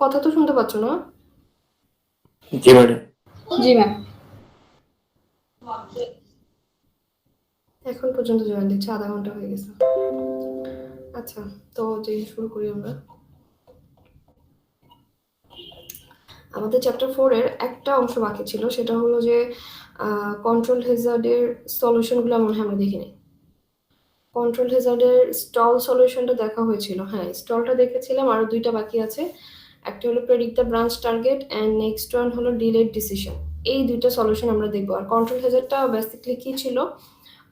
কথা তো শুনতে পাচ্ছ না? জি ম্যাডাম। জি ম্যাম। এখন পর্যন্ত জয়েন দিচ্ছে, আধা ঘন্টা হয়ে গেছে। আচ্ছা, তো যে শুরু করি আমরা। আমাদের চ্যাপ্টার 4 এর একটা অংশ বাকি ছিল, সেটা হলো যে কন্ট্রোল হ্যাজার্ডের সলিউশনগুলো মনে হয় আমরা দেখিনি। কন্ট্রোল হ্যাজার্ডের স্টল সলিউশনটা দেখা হয়েছিল, হ্যাঁ স্টলটা দেখেছিলাম, আরো দুইটা বাকি আছে। একটা হলো predict the branch target and next one হলো ডিলেড ডিসিশন। এই দুইটা সলিউশন আমরা দেখবো। আর কন্ট্রোল হ্যাজার্ডটা বেসিক্যালি কি ছিল?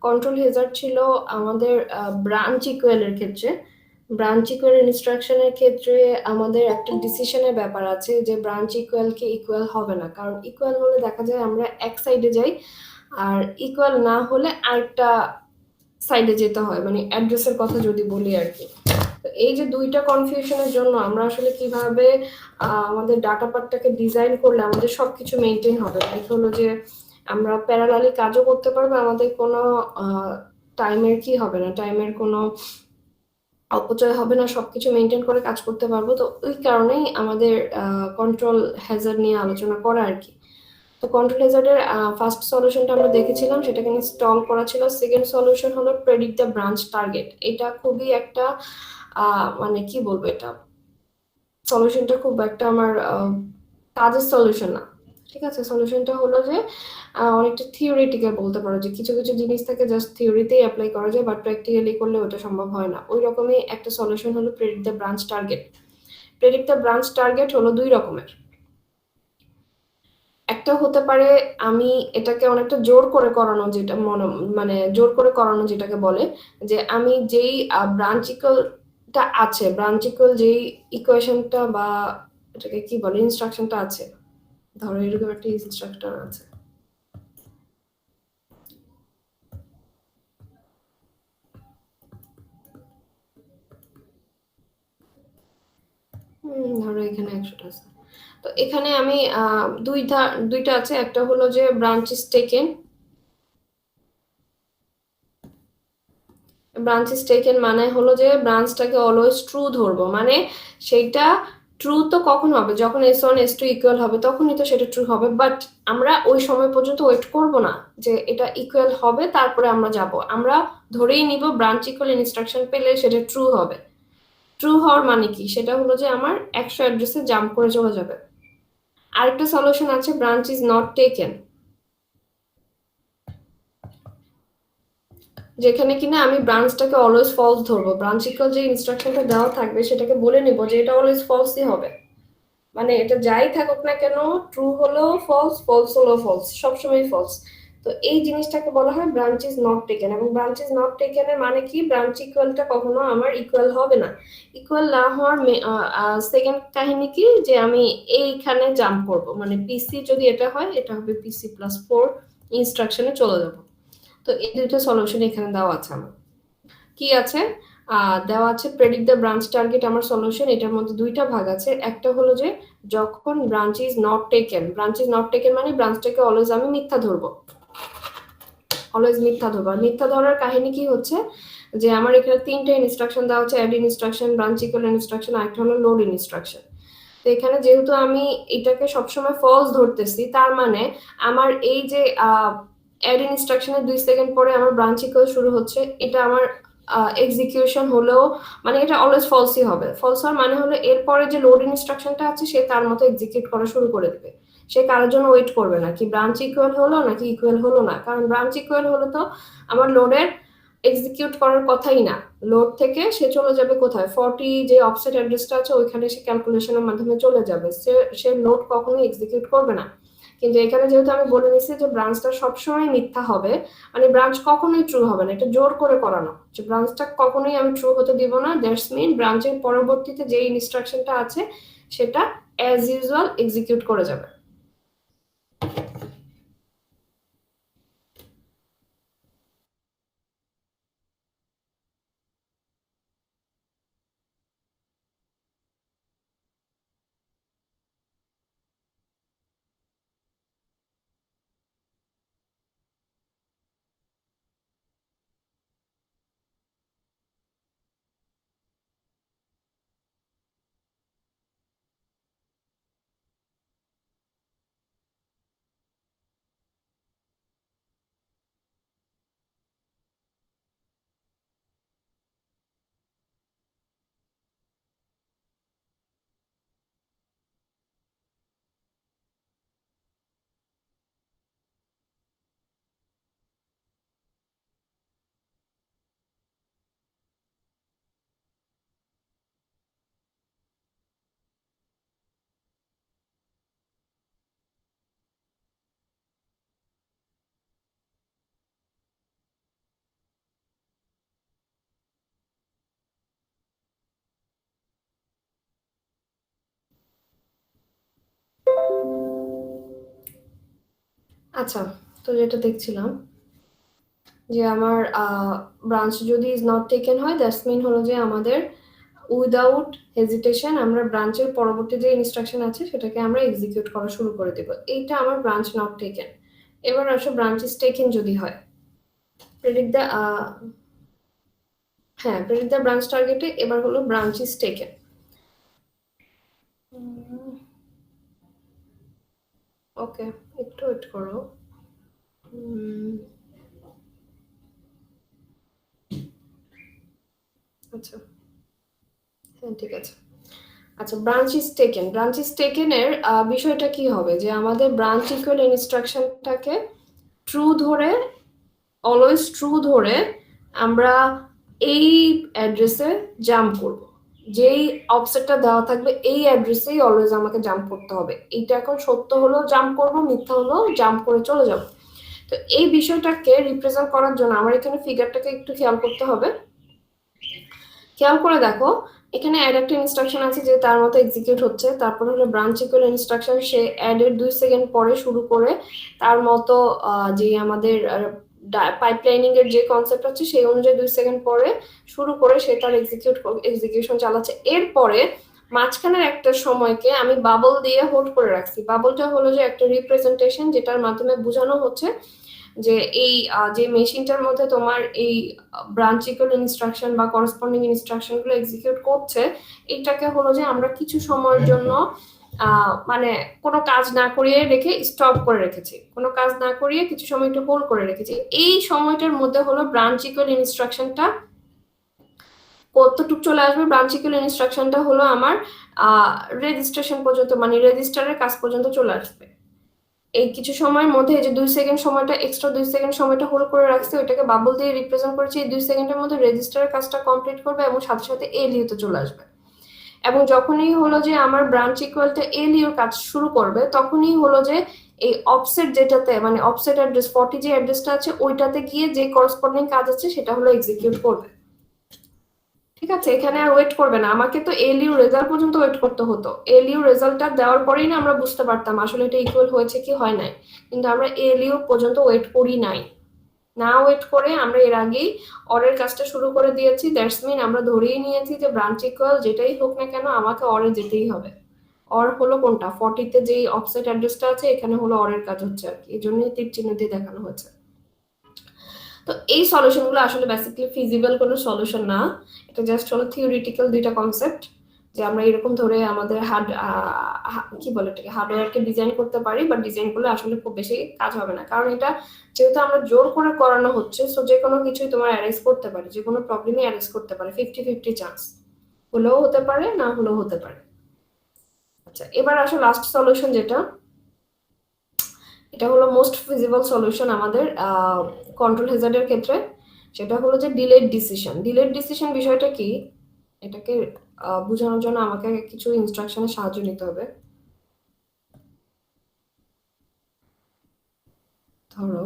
কন্ট্রোল হ্যাজার্ড ছিল আমাদের ব্রাঞ্চ ইকুয়ালের ক্ষেত্রে। ব্রাঞ্চ ইকুয়াল ইনস্ট্রাকশনের ক্ষেত্রে আমাদের একটা ডিসিশনের ব্যাপার আছে যে ব্রাঞ্চ ইকুয়ালকে ইকুয়াল হবে না, কারণ ইকুয়াল হলে দেখা যায় আমরা এক সাইডে যাই, আর ইকুয়াল না হলে আরেকটা সাইডে যেতে হয়, মানে অ্যাড্রেসের কথা যদি বলি আর কি। তো এই যে দুইটা কনফিউশনের জন্য আমরা আসলে কিভাবে আমাদের ডাটা পার্টটাকে ডিজাইন করলে আমাদের সবকিছু মেনটেন হবে, লাইক হলো যে আমরা প্যারালালি কাজও করতে পারবো, আমাদের কোনো টাইমের কি হবে না, টাইমের কোনো অপচয় হবে না, সবকিছু মেনটেন করে কাজ করতে পারবো। তো ওই কারণেই আমাদের কন্ট্রোল হ্যাজার্ড নিয়ে আলোচনা করা আর কি। তো কন্ট্রোল হ্যাজার্ডের ফার্স্ট সলিউশনটা আমরা দেখেছিলাম, সেটাকে ইনস্টল করা ছিল। সেকেন্ড সলিউশন হলো প্রেডিক্ট দ্য ব্রাঞ্চ টার্গেট। এটা খুবই একটা মানে কি বলবো, এটা সলিউশনটা খুব একটা আমার কাজের সলিউশন না। ঠিক আছে, সলিউশনটা হলো যে অনেকটা থিওরিটিক্যাল বলতে পারো, যে কিছু কিছু জিনিস থাকে জাস্ট থিওরিতেই অ্যাপ্লাই করা যায়, বাট প্র্যাকটিক্যালি করলে ওটা সম্ভব হয় না। ওই রকমই একটা সলিউশন হলো predict the branch target. Predict the branch target হলো দুই রকমের। একটা হতে পারে আমি এটাকে অনেকটা জোর করে করানো, যেটা মানে জোর করে করানো যেটাকে বলে, যে আমি যেই ব্রাঞ্চ ইকুয়ালটা আছে, ব্রাঞ্চ ইকুয়াল যেই ইকুয়েশনটা বা এটাকে কি বলে ইনস্ট্রাকশনটা আছে, ধরো এরকম একটা ইনস্ট্রাকশন আছে। ধরো এখানে 100টা আছে। তো এখানে আমি দুইটা আছে, একটা হলো যে branch is taken. Branch is taken মানে হলো যে ব্রাঞ্চটাকে অলওয়েজ ট্রু ধরবো, মানে সেইটা ট্রু তো কখন হবে, যখন S1 S2 ইকুয়াল হবে তখনই তো সেটা ট্রু হবে, বাট আমরা ওই সময় পর্যন্ত ওয়েট করব না যে এটা ইকুয়াল হবে তারপরে আমরা যাব। আমরা ধরেই নিব ব্রাঞ্চ ইকুয়াল ইনস্ট্রাকশন পেলে সেটা ট্রু হবে। ট্রু হওয়ার মানে কি, সেটা হলো যে আমার 100 অ্যাড্রেসে জাম্প করে চলে যাবে। আরেকটা সলিউশন আছে ব্রাঞ্চ ইজ নট টেকেন, যেখানে কিনা আমি ব্রাঞ্চটাকে অলওয়েজ ফলস ধরবো। ব্রাঞ্চ ইকুয়াল যে ইনস্ট্রাকশনটা দেওয়া থাকবে সেটাকে বলে নিব যে এটা অলওয়েজ ফলসই হবে, মানে এটা যাই থাকুক না কেন, ট্রু হলেও ফলস, ফলস হলেও ফলস, সবসময় ফলস। তো এই জিনিসটাকে বলা হয় ব্রাঞ্চ ইজ নট টেকেন। এবং ব্রাঞ্চ ইজ নট টেকেন এর মানে কি, ব্রাঞ্চ ইকুয়ালটা কখনো আমার ইকুয়াল হবে না। ইকুয়াল না হওয়ার সেকেন্ড কাহিনী কি, যে আমি এইখানে জাম্প করব, মানে পিসি যদি এটা হয় এটা হবে PC+4 ইনস্ট্রাকশনে চলে যাব। তো এই দুটো সলিউশন এখানে দেওয়া আছে আমার। কি আছে দেওয়া আছে প্রেডিক্ট দ্য ব্রাঞ্চ টার্গেট আমার সলিউশন। এটার মধ্যে দুইটা ভাগ আছে। একটা হলো যে যখন branch is not taken, branch is not taken মানে ব্রাঞ্চটাকে অলওয়েজ আমি মিথ্যা ধরবো, অলওয়েজ মিথ্যা ধরবো। আর মিথ্যা ধরার কাহিনী কি হচ্ছে, যে আমার এখানে তিনটা ইনস্ট্রাকশন দেওয়া হচ্ছে, add instruction, branch equal instruction, আরেকটা হলো লোড ইনস্ট্রাকশন। তো এখানে যেহেতু আমি এটাকে সবসময় ফলস ধরতেছি, তার মানে আমার এই যে অ্যাড ইনস্ট্রাকশনের 2 সেকেন্ড পরে আমার ব্রাঞ্চ ইকুয়াল শুরু হচ্ছে, এটা আমার এক্সিকিউশন হলেও মানে এটা অলওয়েজ ফলসই হবে। ফলস হওয়ার মানে হলো এরপরে যে লোড ইনস্ট্রাকশনটা আছে সে তার মতো এক্সিকিউট করা শুরু করে দেবে। সে কারোর জন্য ওয়েট করবে না কি ব্রাঞ্চ ইকুয়াল হলো নাকি ইকুয়াল হলো না, কারণ ব্রাঞ্চ ইকুয়াল হলো তো আমার লোডের এক্সিকিউট করার কথাই না। লোড থেকে সে চলে যাবে কোথায়, 40 যে অফসেট অ্যাড্রেসটা আছে ওইখানে সে ক্যালকুলেশনের মাধ্যমে চলে যাবে, সে লোড কখনোই এক্সিকিউট করবে না। কিন্তু এখানে যেহেতু আমি বলে নিচ্ছি যে ব্রাঞ্চটা সবসময় মিথ্যা হবে, মানে ব্রাঞ্চ কখনোই ট্রু হবে না, এটা জোর করে করানো যে ব্রাঞ্চটা কখনোই আমি ট্রু হতে দিব না। দ্যাটস মিন ব্রাঞ্চের পরবর্তীতে যে ইনস্ট্রাকশনটা আছে সেটা অ্যাজ ইউজুয়াল এক্সিকিউট করে যাবে। আচ্ছা, তো যেটা দেখছিলাম যে আমার ব্রাঞ্চ যদি ইজ নট টেকেন হয়, দ্যাটস মিন হলো যে আমাদের উইদাউট হেজিটেশন আমরা ব্রাঞ্চের পরবর্তী যে ইনস্ট্রাকশন আছে সেটাকে আমরা এক্সিকিউট করা শুরু করে দেব। এইটা আমার ব্রাঞ্চ নট টেকেন। এবার আসো ব্রাঞ্চ ইজ টেকেন যদি হয়, প্রেডিক্ট দ্য হ্যাঁ, প্রেডিক্ট দ্য ব্রাঞ্চ টার্গেটে এবার হলো ব্রাঞ্চ ইজ টেকেন। ওকে, একটু ওয়েট করো। আচ্ছা, হ্যাঁ ঠিক আছে। আচ্ছা, branch is taken, branch is টেকেনের বিষয়টা কি হবে যে আমাদের ব্রাঞ্চ ইকুয়াল ইনস্ট্রাকশনটাকে ট্রু ধরে, অলওয়েজ ট্রু ধরে আমরা এই অ্যাড্রেসে জাম্প করব। যেই অফসেটটা দেওয়া থাকবে এই অ্যাড্রেসেই অলওয়েজ আমাকে জাম্প করতে হবে। এইটা এখন সত্য হলেও জাম্প করব, মিথ্যা হলেও জাম্প করে চলে যাব। তো এই বিষয়টাকে রিপ্রেজেন্ট করার জন্য আমার এখানে ফিগারটাকে একটু খেয়াল করতে হবে। খেয়াল করে দেখো, এখানে অ্যাড একটা ইনস্ট্রাকশন আছে যে তার মতো এক্সিকিউট হচ্ছে, তারপর হলো ব্রাঞ্চ ইকুয়াল ইনস্ট্রাকশন, সে অ্যাডের 2 সেকেন্ড পরে শুরু করে তার মতো যে আমাদের পাইপলাইনিং এর যে কনসেপ্ট হচ্ছে সেই অনুযায়ী 2 সেকেন্ড পরে শুরু করে সে তার এক্সিকিউশন চালাচ্ছে। এরপরে মাঝখানের একটা সময়কে আমি বাবল দিয়ে হোল্ড করে রাখছি। বাবলটা হলো যে একটা রিপ্রেজেন্টেশন যেটার মাধ্যমে বোঝানো হচ্ছে যে এই যে মেশিনটার মধ্যে তোমার এই ব্রাঞ্চ ইকুয়াল ইনস্ট্রাকশন বা করসপন্ডিং ইনস্ট্রাকশন গুলো এক্সিকিউট করছে, এটাকে হলো যে আমরা কিছু সময়ের জন্য মানে কোনো কাজ না করিয়ে রেখে স্টপ করে রেখেছি, কোনো কাজ না করিয়ে কিছু সময় একটু হোল্ড করে রেখেছি। এই সময়টার মধ্যে হলো ব্রাঞ্চ ইকুয়াল ইনস্ট্রাকশনটা কতটুকু চলে আসবে। ব্রাঞ্চ ইকুয়াল ইনস্ট্রাকশনটা হলো আমার রেজিস্ট্রেশন পর্যন্ত, মানে রেজিস্টারের কাজ পর্যন্ত চলে আসবে। এই কিছু সময়ের মধ্যে এই যে 2 সেকেন্ড সময়টা, এক্সট্রা 2 সেকেন্ড সময়টা হোল্ড করে রাখছি, ওইটাকে বাবল দিয়ে রিপ্রেজেন্ট করেছি। এই 2 সেকেন্ডের মধ্যে রেজিস্টারের কাজটা কমপ্লিট করবে এবং সাথে সাথে এলিওতে চলে আসবে। এবং যখনই হলো যে আমার ব্রাঞ্চ ইকুয়ালটা এলিওর কাজ শুরু করবে, তখনই হলো যে এই অফসেট যেটাতে, মানে অফসেট অ্যাড্রেস 40 যে অ্যাড্রেসটা আছে ওইটাতে গিয়ে যে করসপন্ডিং কাজ আছে সেটা হলো এক্সিকিউট করবে। ঠিক আছে, এখানে আর ওয়েট করবে না, আমাকে তো এলইউ রেজাল্ট পর্যন্ত ওয়েট করতে হতো। এলইউ রেজাল্টটা দেওয়ার পরেই না আমরা বুঝতে পারতাম আসলে এটা ইকুয়াল হয়েছে কি হয় নাই, কিন্তু আমরা এলইউ পর্যন্ত ওয়েট করি নাই। না ওয়েট করে আমরা এর আগেই অরের কাজটা শুরু করে দিয়েছি। দ্যাটস মিন আমরা ধরেই নিয়েছি যে ব্রাঞ্চ ইকুয়াল যেটাই হোক না কেন আমাকে অরে যেতেই হবে। অর হলো কোনটা, 40তে যেই অফসেট অ্যাড্রেসটা আছে এখানে হলো অরের কাজ হচ্ছে আর কি, এই জন্যই তীর চিহ্ন দিয়ে দেখানো হয়েছে। তো এই সলিউশনগুলো আসলে বেসিক্যালি ফিজিবল কোনো সলিউশন না, এটা জাস্ট হলো থিওরিটিক্যাল দুইটা কনসেপ্ট যে আমরা এরকম ধরে আমাদের কি বলে এটাকে হার্ডওয়্যারকে ডিজাইন করতে পারি, বাট ডিজাইন করলে আসলে খুব বেশি কাজ হবে না, কারণ এটা যেহেতু আমরা জোর করে করানো হচ্ছে, সো যে কোনো কিছুই তোমার অ্যারেঞ্জ করতে পারে, যে কোনো প্রবলেমই অ্যারেঞ্জ করতে পারে, 50-50 চান্স, হলেও হতে পারে না হলেও হতে পারে। আচ্ছা, এবার আসো লাস্ট সলিউশন যেটা, এটা হলো মোস্ট ফিজিবল সলিউশন আমাদের কন্ট্রোল হ্যাজার্ডের ক্ষেত্রে। সেটা হলো যে ডিলেড ডিসিশন। ডিলেড ডিসিশন বিষয়টা কি, এটাকে বোঝানোর জন্য আমাকে কিছু ইনস্ট্রাকশনের সাহায্য নিতে হবে। ধরো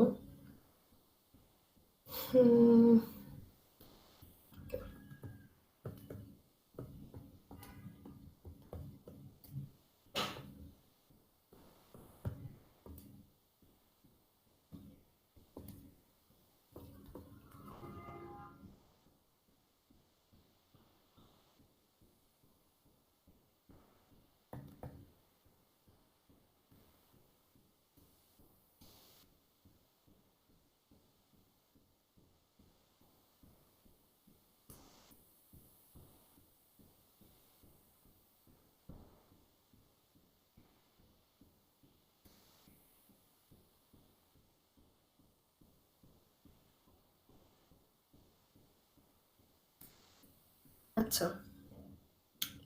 আচ্ছা,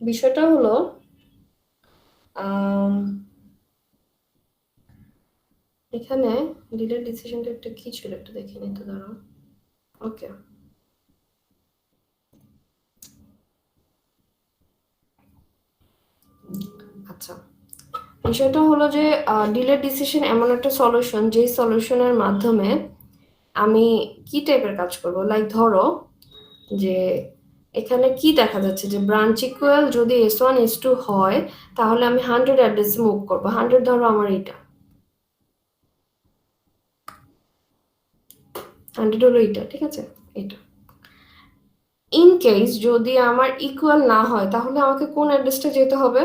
বিষয়টা হলো এখানে ডিলেড ডিসিশনটা একটা কি ছিল একটু দেখে নিতে দাঁড়াও। ওকে, আচ্ছা, বিষয়টা হলো যে ডিলেড ডিসিশন এমন একটা সলিউশন যেই সলিউশনের মাধ্যমে আমি কি টাইপের কাজ করব। লাইক ধরো যে এখানে কি দেখা যাচ্ছে যে ব্রাঞ্চ ইকুয়াল যদি S1 S2 হয় তাহলে আমি 100 অ্যাড্রেসে মুভ করবো। 100 ধরো আমার এটা, 100 হলো এটা, ঠিক আছে, এটা। ইন কেস যদি আমার ইকুয়াল না হয় তাহলে আমাকে কোন অ্যাড্রেসটা যেতে হবে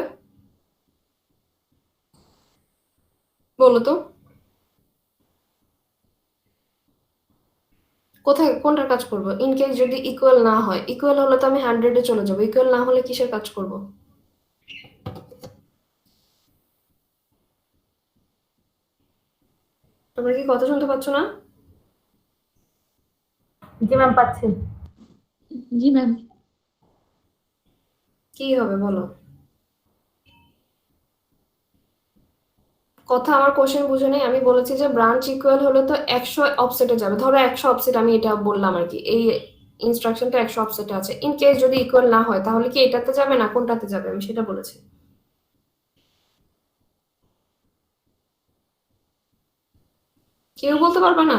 বলো তো? কোথায় কোনটার কাজ করব? ইন কেস যদি ইকুয়াল না হয়, ইকুয়াল হলে তো আমি 100-এ চলে যাবো, ইকুয়াল না হলে কিসের কাজ করব? তোমরা কি কথা শুনতে পাচ্ছ না? জি ম্যাম, পাচ্ছি। জি ম্যাম। কি হবে বলো? কথা আমার কোশ্চেন বুঝে নেই। আমি বলেছি যে ব্রাঞ্চ ইকুয়াল হলে তো 100 অফসেটে যাবে, ধরো 100 অফসেট, আমি এটা বললাম আর কি, এই ইনস্ট্রাকশনটা 100 অফসেটে আছে। ইন কেস যদি ইকুয়াল না হয় তাহলে কি এটাতে যাবে না কোনটাতে যাবে, আমি সেটা বলেছি। কেউ বলতে পারবে না?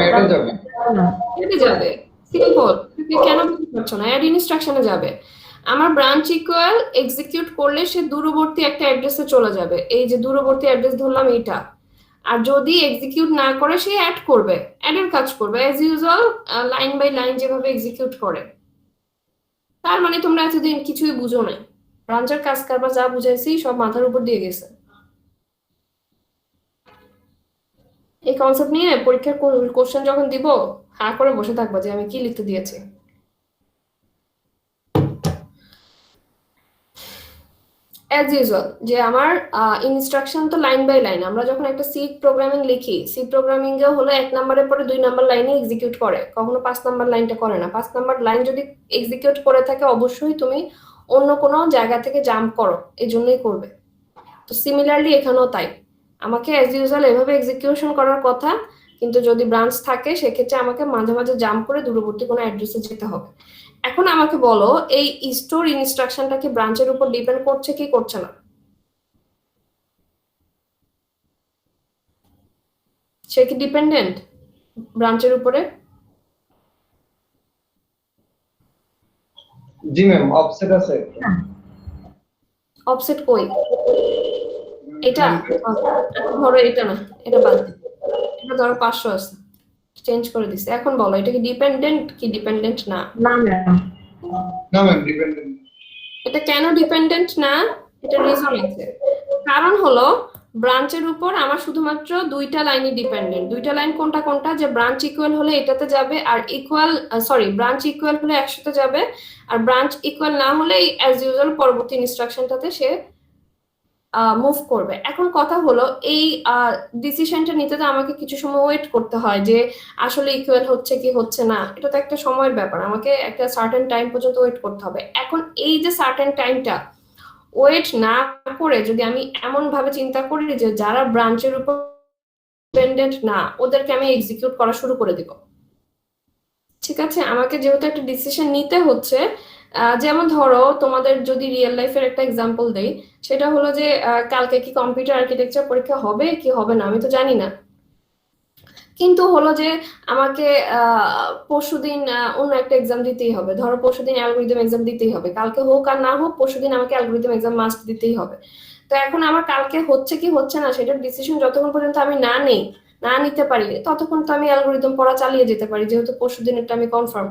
এটা যাবে। কেটে যাবে, সিম্পল। তুমি কেন বুঝতে পারছো না? অ্যাড ইনস্ট্রাকশনে যাবে। আমার ব্রাঞ্চ ইকুয়াল এক্সিকিউট করলে সে দূরবর্তী একটা অ্যাড্রেসে চলে যাবে, এই যে দূরবর্তী অ্যাড্রেস ধরলাম এইটা। আর যদি এক্সিকিউট না করে সে অ্যাড করবে, অ্যাডের কাজ করবে as usual, line by line যেভাবে এক্সিকিউট করে। তার মানে তোমরা এতদিন কিছুই বুঝো নাই, ব্রাঞ্চের কাজ কারবার যা বুঝাইছি সব মাথার উপর দিয়ে গেছে। এই কনসেপ্ট নিয়ে পরীক্ষার কোশ্চেন যখন দিব, হা করে বসে থাকবা যে আমি কি লিখতে দিয়েছি। অ্যাজ ইউজুয়াল যে আমার ইনস্ট্রাকশন তো লাইন বাই লাইন। আমরা যখন একটা সি প্রোগ্রামিং লিখি, সি প্রোগ্রামিং এও হলো 1 নম্বরের পরে 2 নম্বর লাইনে এক্সিকিউট করে, কখনো 5 নম্বর লাইনটা করে না। 5 নম্বর লাইন যদি এক্সিকিউট করে থাকে অবশ্যই তুমি অন্য কোনো জায়গা থেকে জাম্প করো, এই জন্যই করবে। তো সিমিলারলি এখানেও তাই, আমাকে অ্যাজ ইউজুয়াল এভাবে এক্সিকিউশন করার কথা, কিন্তু যদি ব্রাঞ্চ থাকে সেক্ষেত্রে আমাকে মাঝে মাঝে জাম্প করে দূরবর্তী কোনো অ্যাড্রেসে যেতে হবে। এখন আমাকে বলো, এই স্টোর ইনস্ট্রাকশনটা কি ব্রাঞ্চের উপর ডিপেন্ড করছে কি করছে না? সে কি ডিপেন্ডেন্ট ব্রাঞ্চের উপরে? জি ম্যাম, অফসেট আছে। অফসেট কই? এটা ধরো, এটা না, এটা বাদ দিই। এটা ধরো 500 আছে, চেঞ্জ করে দিছে। এখন বলো এটা কি ডিপেন্ডেন্ট কি ডিপেন্ডেন্ট না? না ম্যাম। না ম্যাম, ডিপেন্ডেন্ট। এটা কেন ডিপেন্ডেন্ট না? এটা রিজন আছে। কারণ হলো ব্রাঞ্চের উপর আমার শুধুমাত্র 2টা লাইনই ডিপেন্ডেন্ট। 2টা লাইন কোনটা কোনটা? যে ব্রাঞ্চ ইকুয়াল হলে এটাতে যাবে, আর ইকুয়াল ব্রাঞ্চ ইকুয়াল হলে 100তে যাবে, আর ব্রাঞ্চ ইকুয়াল না হলে অ্যাজ ইউজুয়াল পরবর্তী ইনস্ট্রাকশনটাতে সে মুভ করবে। এখন কথা হলো এই ডিসিশনটা নিতে তো আমাকে কিছু সময় ওয়েট করতে হয় যে আসলে ইকুয়াল হচ্ছে কি হচ্ছে না, এটা তো একটা সময়ের ব্যাপার, আমাকে একটা সার্টেন টাইম পর্যন্ত ওয়েট করতে হবে। এখন এই যে সার্টেন টাইমটা ওয়েট না করে যদি আমি এমন ভাবে চিন্তা করি যে যারা ব্রাঞ্চের উপর ডিপেন্ডেন্ট না ওদেরকে আমি এক্সিকিউট করা শুরু করে দিব, ঠিক আছে? আমাকে যেহেতু একটা ডিসিশন নিতে হচ্ছে, যেমন ধরো তোমাদের যদি রিয়েল লাইফের একটা এক্সাম্পল দেই, সেটা হলো যে কালকে কি কম্পিউটার আর্কিটেকচার পরীক্ষা হবে কি হবে না আমি তো জানি না, কিন্তু হলো যে আমাকে পরশুদিন অন্য একটা এক্সাম দিতেই হবে। ধরো পরশুদিন অ্যালগরিদম এক্সাম দিতেই হবে, কালকে হোক আর না হোক পরশুদিন আমাকে অ্যালগরিদম এক্সাম মাস্ট দিতেই হবে। তো এখন আমার কালকে হচ্ছে কি হচ্ছে না সেটার ডিসিশন যতক্ষণ পর্যন্ত আমি না নিতে পারি ততক্ষণ তো আমি অ্যালগরিদম পড়া চালিয়ে যেতে পারি, যেহেতু পরশুদিনেরটা আমি কনফার্ম।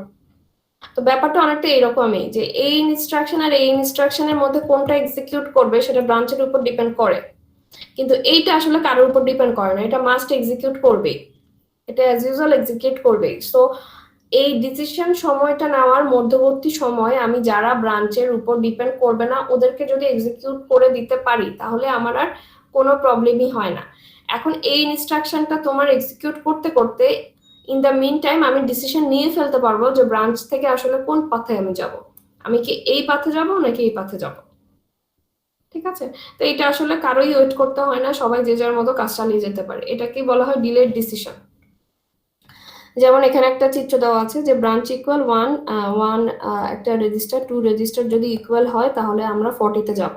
তো ব্যাপারটা অনেকটা এরকমই যে এই ইনস্ট্রাকশন আর এই ইনস্ট্রাকশনের মধ্যে কোনটা এক্সিকিউট করবে সেটা ব্রাঞ্চের উপর ডিপেন্ড করে, কিন্তু এইটা আসলে কারোর উপর ডিপেন্ড করে না, এটা মাস্ট এক্সিকিউট করবেই, এটা অ্যাজ ইউজুয়াল এক্সিকিউট করবেই। সো এই ডিসিশন সময়টা নেওয়ার মধ্যবর্তী সময় আমি যারা ব্রাঞ্চের উপর ডিপেন্ড করবে না ওদেরকে যদি এক্সিকিউট করে দিতে পারি তাহলে আমার আর কোনো প্রবলেমই হয় না। এখন এই ইনস্ট্রাকশনটা তোমার এক্সিকিউট করতে করতে ইন দ্য মিন টাইম আমি ডিসিশন নিয়ে ফেলতে পারবো যে ব্রাঞ্চ থেকে আসলে কোন পথে আমি যাব, আমি কি এই পথে যাব নাকি এই পথে যাব, ঠিক আছে? তো এটা আসলে কারোই ওয়েট করতে হয় না, সবাই যে যার মতো কাজ চালিয়ে যেতে পারে, এটাকে বলা হয় ডিলেড ডিসিশন। যেমন এখানে একটা চিত্র দেওয়া আছে যে ব্রাঞ্চ ইকুয়াল 1 একটা রেজিস্টার 2 রেজিস্টার যদি ইকুয়াল হয় তাহলে আমরা 40-তে যাব,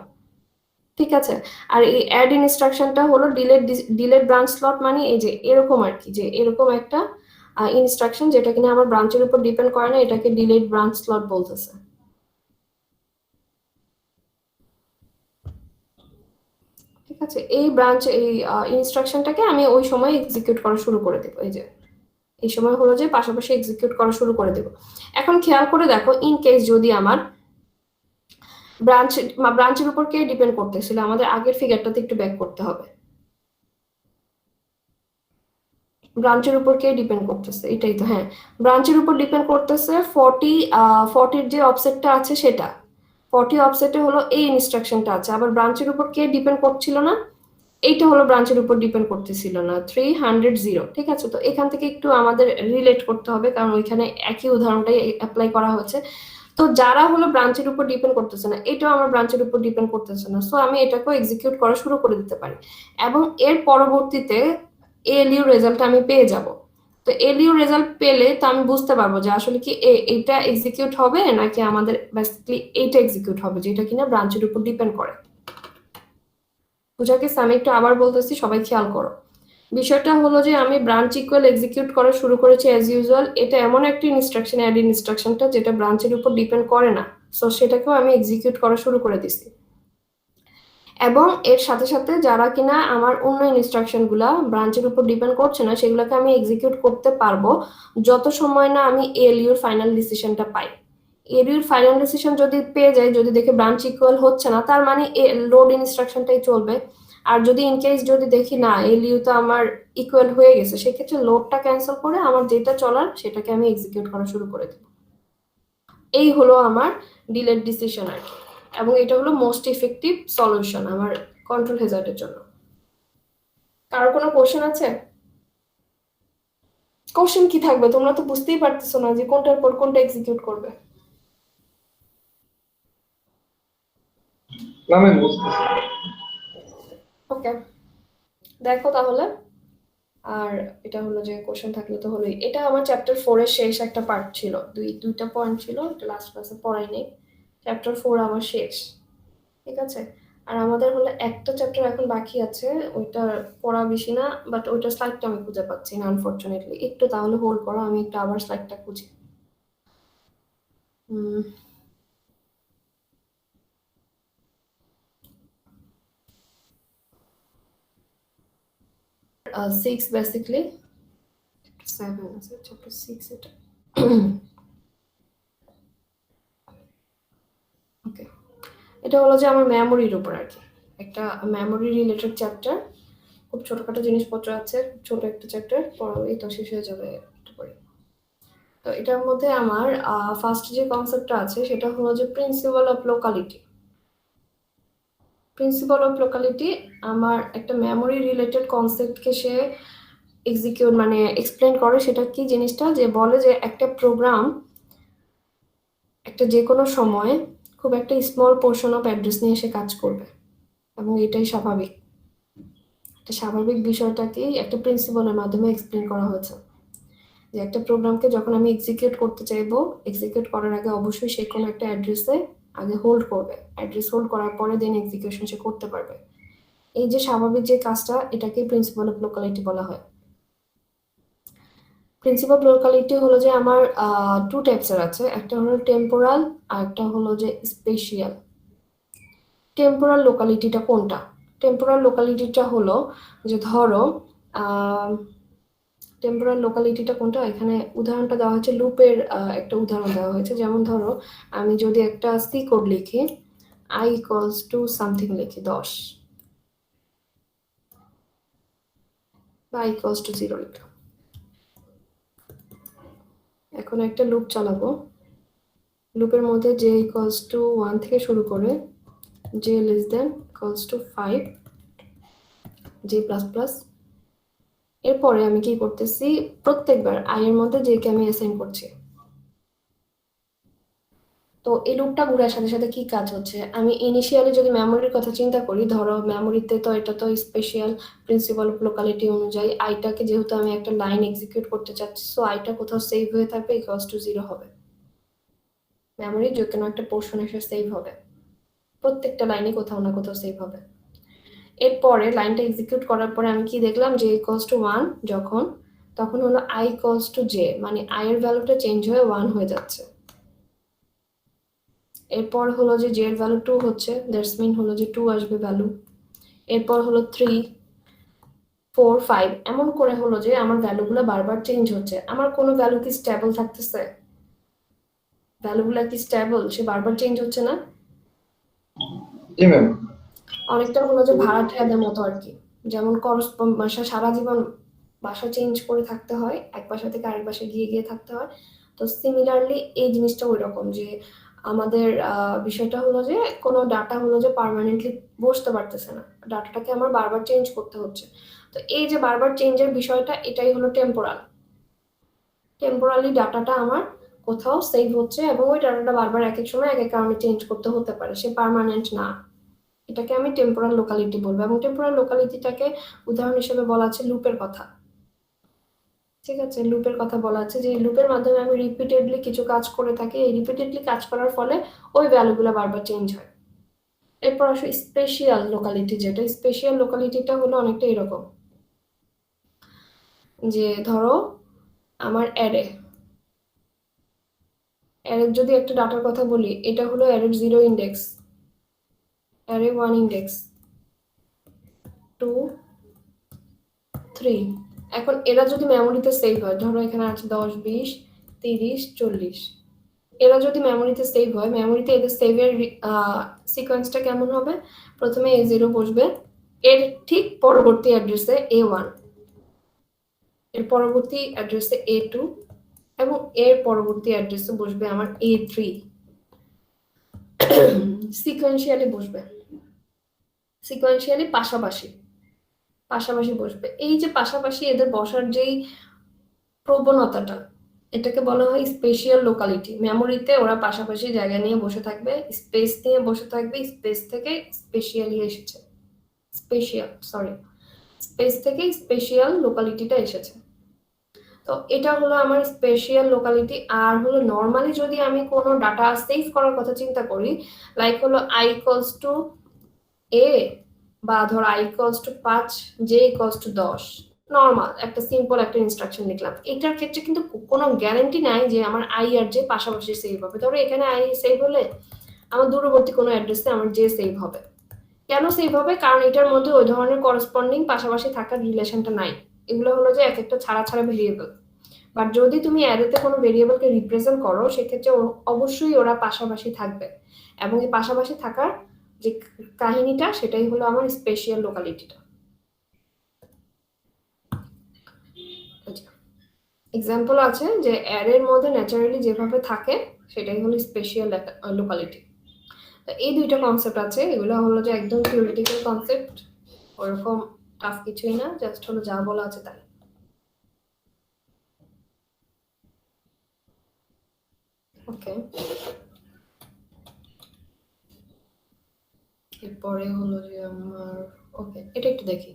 ঠিক আছে? আর এই অ্যাড ইনস্ট্রাকশনটা হলো ডিলেড ব্রাঞ্চ স্লট, মানে এই যে এরকম আর কি, যে এরকম একটা ইনস্ট্রাকশন যেটা কিনা আমার ব্রাঞ্চের উপর ডিপেন্ড করে না, এটাকে ডিলেড ব্রাঞ্চ স্লট বলতেছে। ঠিক আছে, এই ব্রাঞ্চ এই ইনস্ট্রাকশনটাকে আমি ওই সময় এক্সিকিউট করা শুরু করে দেবো, এই যে এই সময় হলো যে পাশাপাশি এক্সিকিউট করা শুরু করে দেব। এখন খেয়াল করে দেখো, ইন কেস যদি আমার ব্রাঞ্চের উপর কে ডিপেন্ড করতেছিল, আমাদের আগের ফিগারটাতে একটু ব্যাক করতে হবে। ব্রাঞ্চের উপর কে ডিপেন্ড করতেছে, এটাই তো, হ্যাঁ, ব্রাঞ্চের উপর ডিপেন্ড করতেছে 40 যে অফসেটটা আছে সেটা। 40 অফসেটে হলো এই ইনস্ট্রাকশনটা আছে। আবার ব্রাঞ্চের উপর কে ডিপেন্ড করছিল না, এইটা হলো ব্রাঞ্চের উপর ডিপেন্ড করতেছিল না, 300। ঠিক আছে, তো এখান থেকে একটু আমাদের রিলেট করতে হবে, কারণ ওইখানে একই উদাহরণটাই অ্যাপ্লাই করা হচ্ছে। তো যারা হলো ব্রাঞ্চের উপর ডিপেন্ড করতেছে না, এটাও আমার ব্রাঞ্চের উপর ডিপেন্ড করতেছে না, সো আমি এটাকেও এক্সিকিউট করা শুরু করে দিতে পারি এবং এর পরবর্তীতে এলইউ রেজাল্ট আমি পেয়ে যাব। তো এলইউ রেজাল্ট পেলে তো আমি বুঝতে পারবো যে আসলে কি এটা এক্সিকিউট হবে নাকি আমাদের বেসিক্যালি এইটা এক্সিকিউট হবে, যেটা কিনা ব্রাঞ্চের উপর ডিপেন্ড করে। বুঝা গেছে? আমি একটু আবার বলতেছি, সবাই খেয়াল করো। বিষয়টা হলো যে আমি ব্রাঞ্চ ইকুয়াল এক্সিকিউট করা শুরু করেছি অ্যাজ ইউজুয়াল। এটা এমন একটা ইনস্ট্রাকশন, অ্যাড ইনস্ট্রাকশনটা যেটা ব্রাঞ্চের উপর ডিপেন্ড করে না, সো সেটাকেও আমি এক্সিকিউট করা শুরু করে দিছি। এবং এর সাথে সাথে যারা কিনা আমার অন্য ইনস্ট্রাকশন গুলা ব্রাঞ্চের উপর ডিপেন্ড করছে না, সেগুলোকে আমি এক্সিকিউট করতে পারবো যত সময় না আমি এলইউর ফাইনাল ডিসিশনটা পাই। এলইউর ফাইনাল ডিসিশন যদি পেয়ে যাই, যদি দেখে ব্রাঞ্চ ইকুয়াল হচ্ছে না, তার মানে লোড ইনস্ট্রাকশনটাই চলবে। আর যদি ইনকেস যদি দেখি না এলইউ তো আমার ইকুয়াল হয়ে গেছে, সেক্ষেত্রে লোডটা ক্যান্সেল করে আমার যেটা চলার সেটাকে আমি এক্সিকিউট করা শুরু করে দেব। এই হলো আমার ডিলেট ডিসিশন আর কি, এবং এটা হলো মোস্ট ইফেক্টিভ সলিউশন আমার কন্ট্রোল হ্যাজার্ডের জন্য। কারো কোনো কোশ্চেন আছে? কোশ্চেন কি থাকবে, তোমরা তো বুঝতেই পারতেছো না যে কোনটার পর কোনটা এক্সিকিউট করবে। না ম্যাম বুঝতেছি। ওকে, দেখো তাহলে। আর এটা হলো যে কোশ্চেন থাকলে তো হলোই। এটা আমার চ্যাপ্টার 4 এর শেষ একটা পার্ট ছিল, দুইটা পয়েন্ট ছিল, এটা লাস্ট ক্লাসে পড়াই নেই। চ্যাপ্টার 4 আমার শেষ, ঠিক আছে। আর আমাদের হলো একটা চ্যাপ্টার এখন বাকি আছে, ওইটা পড়া বেশি না, বাট ওইটার স্লাইডটা আমি খুঁজে পাচ্ছি না আনফরচুনেটলি। একটু তাহলে হোল্ড করো, আমি একটু আবার স্লাইডটা খুঁজি। 6 বেসিক্যালি, 7 আছে, চ্যাপ্টার 6 এটা। ওকে, এটা হলো যে আমার মেমোরির উপর আর কি, একটা মেমোরি রিলেটেড চ্যাপ্টার। খুব ছোটখাটো জিনিসপত্র আছে, ছোট একটা চ্যাপ্টার, এই তো শেষ হয়ে যাবে একটু পরে। তো এটার মধ্যে আমার ফার্স্ট যে কনসেপ্টটা আছে সেটা হলো যে principal of locality. Principal of locality আমার একটা মেমোরি রিলেটেড কনসেপ্টকে সে এক্সিকিউট মানে এক্সপ্লেন করে। সেটা কি জিনিসটা, যে বলে যে একটা প্রোগ্রাম একটা যে কোনো সময় খুব একটা স্মল পোর্শন অফ অ্যাড্রেস নিয়ে এসে কাজ করবে, এবং এটাই স্বাভাবিক। একটা স্বাভাবিক বিষয়টাকেই একটা প্রিন্সিপালের মাধ্যমে এক্সপ্লেন করা হয়েছে, যে একটা প্রোগ্রামকে যখন আমি এক্সিকিউট করতে চাইবো, এক্সিকিউট করার আগে অবশ্যই সে কোনো একটা অ্যাড্রেসে আগে হোল্ড করবে, অ্যাড্রেস হোল্ড করার পরে দেন এক্সিকিউশন সে করতে পারবে। এই যে স্বাভাবিক যে কাজটা, এটাকে প্রিন্সিপাল অফ লোকালিটি বলা হয়। প্রিন্সিপাল লোকালিটি হলো যে আমার টু টাইপসের আছে, একটা হলো টেম্পোরাল আর একটা হলো যে স্পেশিয়াল। টেম্পোরাল লোকালিটিটা কোনটা? টেম্পোরাল লোকালিটিটা হলো যে ধরো টেম্পোরাল লোকালিটিটা কোনটা, এখানে উদাহরণটা দেওয়া হয়েছে, লুপের একটা উদাহরণ দেওয়া হয়েছে। যেমন ধরো আমি যদি একটা সি কোড লিখি, i ইকুয়ালস টু সামথিং লিখি 10, বা i ইকুয়ালস টু 0 লিখলাম। এখন একটা লুপ চালাবো, লুপের মধ্যে j ইকুয়ালস টু 1 থেকে শুরু করে j less than equals to 5, j plus plus. এরপরে আমি কি করতেছি, প্রত্যেকবার i এর মধ্যে j কে আমি অ্যাসাইন করছি। তো এই লুপটা ঘুরার সাথে সাথে কি কাজ হচ্ছে, আমি ইনিশিয়ালি যদি মেমোরির কথা চিন্তা করি, ধরো মেমোরিতে তো এটা তো স্পেশাল প্রিন্সিপাল অফ লোকালিটি অনুযায়ী আইটাকে যেহেতু আমি একটা লাইন এক্সিকিউট করতে চাচ্ছি, সো আইটা কোথাও সেভ হয়ে থাকবে, ইকুয়ালস টু 0 হবে। মেমোরির যে কোনো একটা পোর্শন এসে সেভ হবে, প্রত্যেকটা লাইনে কোথাও না কোথাও সেভ হবে। এরপরে লাইনটা এক্সিকিউট করার পরে আমি কি দেখলাম, j ইকুয়ালস টু 1 যখন, তখন হলো i ইকুয়ালস টু j, মানে i এর ভ্যালুটা চেঞ্জ হয়ে 1 হয়ে যাচ্ছে। এরপর হলো যে j এর ভ্যালু 2 হচ্ছে, দ্যাটস মিন হলো যে 2 আসবে ভ্যালু। এরপর হলো 3, 4 5 এমন করে হলো যে আমার ভ্যালুগুলো বারবার চেঞ্জ হচ্ছে, আমার কোনো ভ্যালু কি স্টেবল থাকতেছে? ভ্যালুগুলো কি স্টেবল? সে বারবার চেঞ্জ হচ্ছে না? জি ম্যাম। অনেকটা হলো যে ভাড়াটিয়াদের মতো আর কি, যেমন বাসা সারা জীবন বাসা চেঞ্জ করে থাকতে হয়, এক বাসা থেকে আরেক বাসায় গিয়ে গিয়ে থাকতে হয়। তো সিমিলারলি এই জিনিসটা ওই রকম যে আমাদের বিষয়টা হলো যে কোনো ডাটা হলো যে পার্মানেন্টলি বসতে পারতেছে না, ডাটাটাকে আমার বারবার চেঞ্জ করতে হচ্ছে। তো এই যে বারবার চেঞ্জের বিষয়টা, এটাই হলো টেম্পোরাল। টেম্পোরালি ডাটাটা আমার কোথাও সেভ হচ্ছে এবং ওই ডাটাটা বারবার এক এক সময় এক এক কারণে চেঞ্জ করতে হতে পারে, সে পার্মানেন্ট না। এটাকে আমি টেম্পোরাল লোকালিটি বলবো, এবং টেম্পোরাল লোকালিটিটাকে উদাহরণ হিসেবে বলা আছে লুপের কথা। ঠিক আছে, লুপের কথা বলা আছে যে লুপের মাধ্যমে আমি রিপিটেডলি কিছু কাজ করে থাকি, এই রিপিটেডলি কাজ করার ফলে ওই ভ্যালুগুলো বারবার চেঞ্জ হয়। এরপর আসলে স্পেশিয়াল লোকালিটি, যেটা স্পেশিয়াল লোকালিটিটা হলো অনেকটা এরকম যে ধরো আমার অ্যারে যদি একটা ডাটার কথা বলি, এটা হলো অ্যারের 0 ইন্ডেক্স, অ্যারে 1 ইন্ডেক্স, 2 3। এখন এরা যদি মেমোরিতে সেভ হয়, ধরো এখানে আছে 10 20 30 40, এরা যদি মেমোরিতে সেভ হয়, মেমোরিতে এদের সেভের সিকোয়েন্সটা কেমন হবে? প্রথমে A0 বসবে, এর ঠিক পরবর্তী অ্যাড্রেসে A1, এর পরবর্তী অ্যাড্রেসে A2, এবং এর পরবর্তী অ্যাড্রেসে বসবে আমার A3। সিকোয়েন্সিয়ালি বসবে, সিকোয়েন্সিয়ালি পাশাপাশি পাশাপাশি বসবে। এই যে পাশাপাশি এদের বসার যেই প্রবণতাটা, এটাকে বলা হয় স্পেশিয়াল লোকালিটি। মেমোরিতে ওরা পাশাপাশি জায়গা নিয়ে বসে থাকবে, স্পেস নিয়ে বসে থাকবে, স্পেস থেকে স্পেশিয়ালি এসেছে, স্পেস থেকে স্পেশিয়াল লোকালিটিটা এসেছে। তো এটা হলো আমার স্পেশিয়াল লোকালিটি। আর হলো নর্মালি যদি আমি কোনো ডাটা সেভ করার কথা চিন্তা করি, লাইক হলো i ইকুয়ালস টু a, বা ধর i equals to 5, j equals to 10, normal একটা সিম্পল একটা ইনস্ট্রাকশন লিখলাম। এটার ক্ষেত্রে কিন্তু কোনো গ্যারান্টি নাই যে আমার i আর j পাশাপাশি সেভ হবে। ধরো এখানে i সেভ হলে আমার দূরবর্তী কোনো অ্যাড্রেসে আমার j সেভ হবে। কেন সেভ হবে? কারণ এটার মধ্যে ওই ধরনের করসপন্ডিং পাশাপাশি থাকার রিলেশনটা নাই। এগুলো হলো যে এক একটা ছাড়া ছাড়া ভেরিয়েবল। বাট যদি তুমি অ্যারেতে কোনো ভেরিয়েবলকে রিপ্রেজেন্ট করো, সেক্ষেত্রে অবশ্যই ওরা পাশাপাশি থাকবে, এবং এই পাশাপাশি থাকার যে কাহিনীটা, সেটাই হলো আমার স্পেশিয়াল লোকালিটিটা। এক্সাম্পল আছে যে অ্যারের মধ্যে ন্যাচারালি যেভাবে থাকে সেটাই হলো স্পেশিয়াল লোকালিটি। তো এই দুইটা কনসেপ্ট আছে, এগুলো হলো যে একদম থিওরিটিক্যাল কনসেপ্ট, ওরকম টাফ কিছুই না, জাস্ট হলো যা বলা আছে তাই। ওকে, এরপরে হলো যে আমার, ওকে এটা একটু দেখি।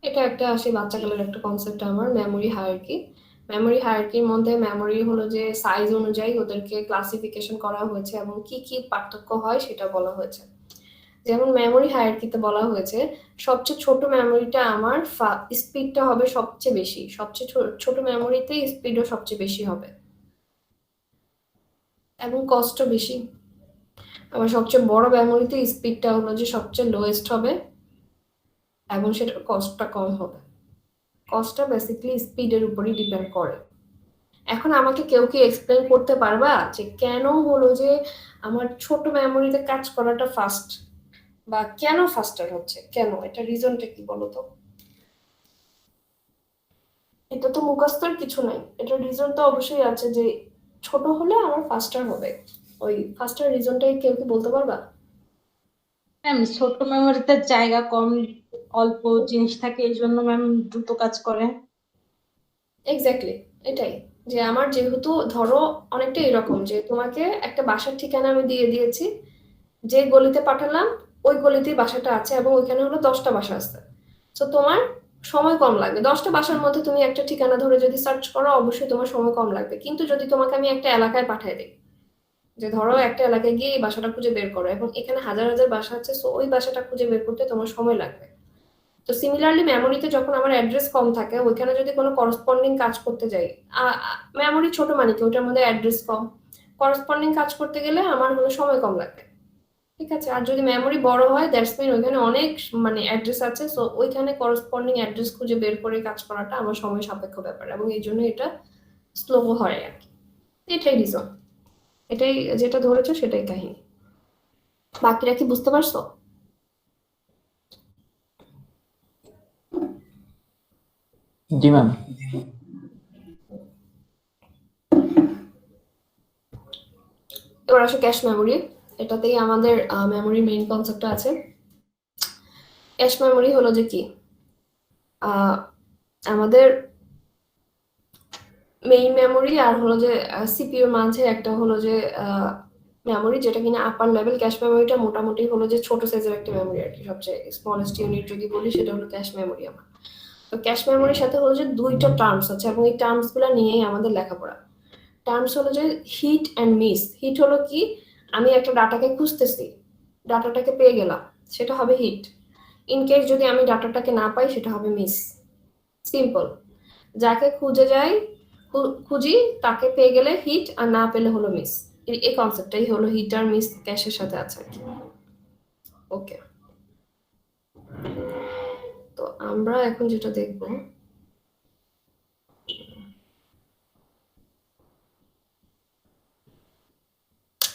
এটা একটা আসে বাচ্চাকালের একটা কনসেপ্ট আমার, মেমোরি হায়ারার্কি। মেমোরি হায়ারার্কির মধ্যে মেমোরি হলো যে সাইজ অনুযায়ী ওদেরকে ক্লাসিফিকেশন করা হয়েছে এবং কি কি পার্থক্য হয় সেটা বলা হয়েছে। যেমন মেমোরি হায়ারার্কিতে বলা হয়েছে সবচেয়ে ছোট মেমোরিটা আমার স্পিডটা হবে সবচেয়ে বেশি, সবচেয়ে ছোট মেমোরিতে স্পিডও সবচেয়ে বেশি হবে এবং কস্টও বেশি। আবার সবচেয়ে বড় মেমোরিতে স্পিডটা হলো যে সবচেয়ে লোয়েস্ট হবে এবং সেটার কস্টটা কম হবে। কস্টটা বেসিক্যালি স্পিডের উপরই ডিপেন্ড করে। এখন আমাকে কেউ কি এক্সপ্লেন করতে পারবা যে কেন হলো যে আমার ছোট মেমোরিতে কাজ করাটা ফাস্ট, বা কেন ফাস্টার হচ্ছে, কেন? এটা রিজনটা কি বলো তো? এটা তো মুখস্থর কিছু নাই, এটা রিজন তো অবশ্যই আছে যে ছোট হলে আমার ফাস্টার হবে। ওই ফাস্টার রিজনটাই কেউ কি বলতে পারবা? ম্যাম ছোট মেমোরিতে জায়গা কম, অল্প জিনিস থাকে, এই জন্য ম্যাম দ্রুত কাজ করে। এক্স্যাক্টলি এটাই, যে আমার যেহেতু ধরো অনেকটা এরকম যে তোমাকে একটা বাসার ঠিকানা আমি দিয়ে দিয়েছি, যে গলিতে পাঠালাম ওই গলিতেই বাসাটা আছে এবং ওইখানে হলো 10টা বাসা আছে। তো তোমার সময় কম লাগবে, 10টা বাসার মধ্যে তুমি একটা ঠিকানা ধরে যদি সার্চ করো অবশ্যই তোমার সময় কম লাগবে। কিন্তু যদি তোমাকে আমি একটা এলাকায় পাঠিয়ে দিই, যে ধরো একটা এলাকায় গিয়ে এই বাসাটা খুঁজে বের করো, এবং এখানে হাজার হাজার বাসা আছে, সো ওই বাসাটা খুঁজে বের করতে তোমার সময় লাগবে। তো সিমিলারলি মেমোরিতে যখন আমার অ্যাড্রেস কম থাকে, ওইখানে যদি কোনো করসপন্ডিং কাজ করতে যাই, মেমোরি ছোট মানে কি ওটার মধ্যে অ্যাড্রেস কম, করসপন্ডিং কাজ করতে গেলে আমার হলো সময় কম লাগবে। ঠিক আছে, আর যদি মেমোরি বড় হয় দ্যাটস মিন ওইখানে অনেক মানে অ্যাড্রেস আছে, সো ওইখানে করসপন্ডিং অ্যাড্রেস খুঁজে বের করে কাজ করাটা আমার সময় সাপেক্ষ ব্যাপার, এবং এই জন্য এটা স্লো হয় আর কি। এটাই রিজন, এটাই যেটা ধরেছো সেটাই কাহিনী। বাকিরা কি বুঝতে পারছো? জি ম্যাম। এবার আসো ক্যাশ মেমোরি, এটাতেই আমাদের মেমোরি মেইন কনসেপ্টটা আছে। ক্যাশ মেমোরি হলো যে কি, আমাদের মেইন মেমোরি আর হলো যে সিপিইউর মাঝে একটা হলো যে মেমোরি, যেটা কিনা আপার লেভেল। ক্যাশ মেমোরিটা মোটামুটি হলো যে ছোট সাইজের একটা মেমোরি আর কি, সবচেয়ে স্মলেস্ট ইউনিট যদি বলি সেটা হলো ক্যাশ মেমোরি আমার। তো ক্যাশ মেমোরির সাথে হলো যে দুইটা টার্মস আছে, এবং এই টার্মসগুলো নিয়েই আমাদের লেখাপড়া। টার্মস হলো যে হিট অ্যান্ড মিস। হিট হলো কি, আমি একটা ডাটাকে খুঁজতেছি, ডাটাটাকে পেয়ে গেলাম, সেটা হবে হিট। ইন কেস যদি আমি ডাটাটাকে না পাই সেটা হবে মিস। সিম্পল, যাকে খুঁজে যাই খুঁজি তাকে পেয়ে গেলে হিট, আর না পেলে হলো মিস। এই কনসেপ্টটাই হলো হিট আর মিস ক্যাশের সাথে আছে আর কি। ওকে, তো আমরা এখন যেটা দেখবো,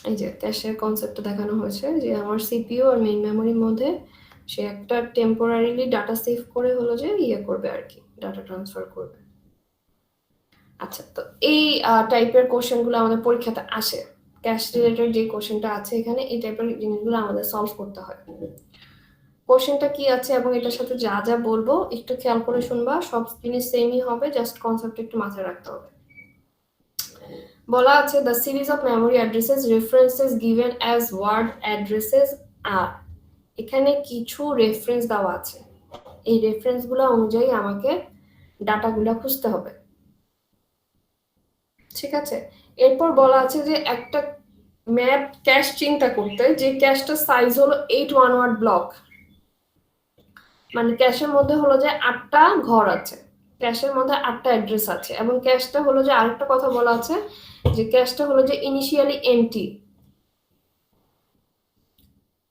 এই যে ক্যাশের কনসেপ্টটা দেখানো হয়েছে যে আমার সিপিইউ আর মেইন মেমোরির মধ্যে সে একটা টেম্পোরারিলি ডাটা সেভ করে হলো যে ইয়ে করবে আর কি, ডাটা ট্রান্সফার করবে। আচ্ছা, তো এই টাইপের কোশ্চেনগুলো আমাদের পরীক্ষাতে আসে। ক্যাশ রিলেটেড যে কোশ্চেনটা আছে এখানে, এই টাইপের জিনিসগুলো আমাদের সলভ করতে হয়। কোশ্চেনটা কি আছে এবং এটার সাথে যা যা বলবো একটু খেয়াল করে শুনবা, সব জিনিস সেমই হবে, জাস্ট কনসেপ্ট একটু মাথায় রাখতে হবে। বলা আছে the series of memory addresses references given as word addresses আর। এখানে কিছু রেফারেন্স দেওয়া আছে, এই রেফারেন্সগুলো অনুযায়ী আমাকে ডাটাগুলো খুঁজতে হবে। ঠিক আছে, এরপর বলা আছে যে একটা ম্যাপ ক্যাশ চিন্তা করতে, যে ক্যাশটার সাইজ হলো 811 ব্লক, মানে ক্যাশের মধ্যে হলো যে 8টা ঘর আছে, ক্যাশের মধ্যে 8টা অ্যাড্রেস আছে, এবং ক্যাশটা হলো যে আরেকটা কথা বলা আছে যে ক্যাশটা হলো যে ইনিশিয়ালি এমটি,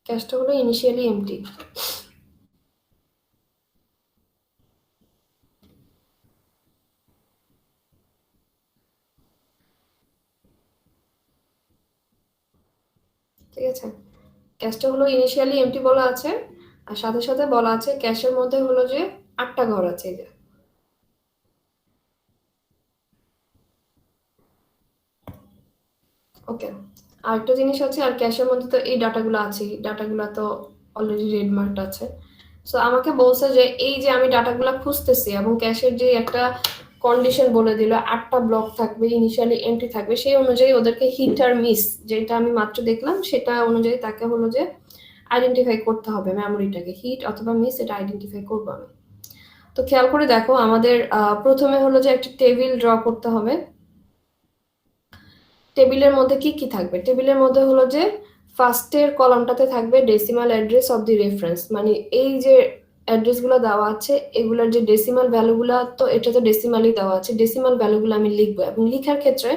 ক্যাশটা হলো ইনিশিয়ালি এমটি। ঠিক আছে, ক্যাশটা হলো ইনিশিয়ালি এমটি বলা আছে, আর সাথে সাথে বলা আছে ক্যাশের মধ্যে হলো যে 8টা ঘর আছে। এই যে ওকে, আরেকটা জিনিস আছে, আর ক্যাশের মধ্যে তো এই ডাটাগুলো আছে, ডাটাগুলো তো অলরেডি রেড মার্কড আছে। সো আমাকে বলছে যে এই যে আমি ডাটাগুলো খুঁজতেছি, এবং ক্যাশের যে একটা কন্ডিশন বলে দিল 8টা ব্লক থাকবে, ইনিশিয়ালি এন্ট্রি থাকবে, সেই অনুযায়ী ওদেরকে হিট আর মিস, যেটা আমি মাত্র দেখলাম সেটা অনুযায়ী তাকে হলো যে আইডেন্টিফাই করতে হবে মেমোরিটাকে, হিট অথবা মিস, এটা আইডেন্টিফাই করবো আমি। তো খেয়াল করে দেখো, আমাদের প্রথমে হলো যে একটা টেবিল ড্র করতে হবে। টেবিলের মধ্যে কি কি থাকবে, টেবিলের মধ্যে হলো যে ফার্স্টের কলামটাতে থাকবে decimal address of the reference, মানে এই যে অ্যাড্রেসগুলো দেওয়া আছে এগুলোর যে ডেসিমাল ভ্যালুগুলো, তো এটা তো ডেসিমালই দেওয়া আছে, ডেসিমাল ভ্যালুগুলো আমি লিখবো, এবং লিখার ক্ষেত্রে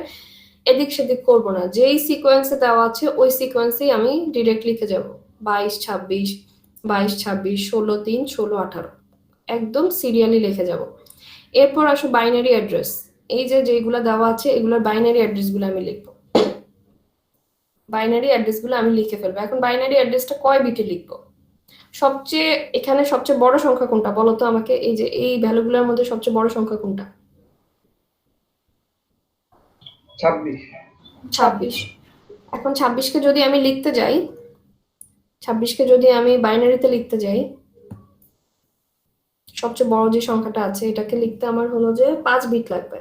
এদিক সেদিক করব না, যেই সিকোয়েন্সে দেওয়া আছে ওই সিকোয়েন্সেই আমি ডিরেক্ট লিখে যাব, 22 26 22 26 16 3 16 18, একদম সিরিয়ালি লিখে যাব। এরপর আসো বাইনারি অ্যাড্রেস, এই যে যেগুলো দেওয়া আছে এগুলোর বাইনারি অ্যাড্রেসগুলো আমি লিখবো, বাইনারি অ্যাড্রেসগুলো আমি লিখে ফেলবো। এখন বাইনারি অ্যাড্রেসটা কয় বিটে লিখবো, সবচেয়ে এখানে সবচেয়ে বড় সংখ্যা কোনটা বলো তো আমাকে, এই যে এই ভ্যালুগুলোর মধ্যে সবচেয়ে বড় সংখ্যা কোনটা? 26। 26। এখন 26কে যদি আমি লিখতে যাই, 26কে যদি আমি বাইনারিতে লিখতে যাই, সবচেয়ে বড় যে সংখ্যাটা আছে এটাকে লিখতে আমার হলো যে 5 বিট লাগবে।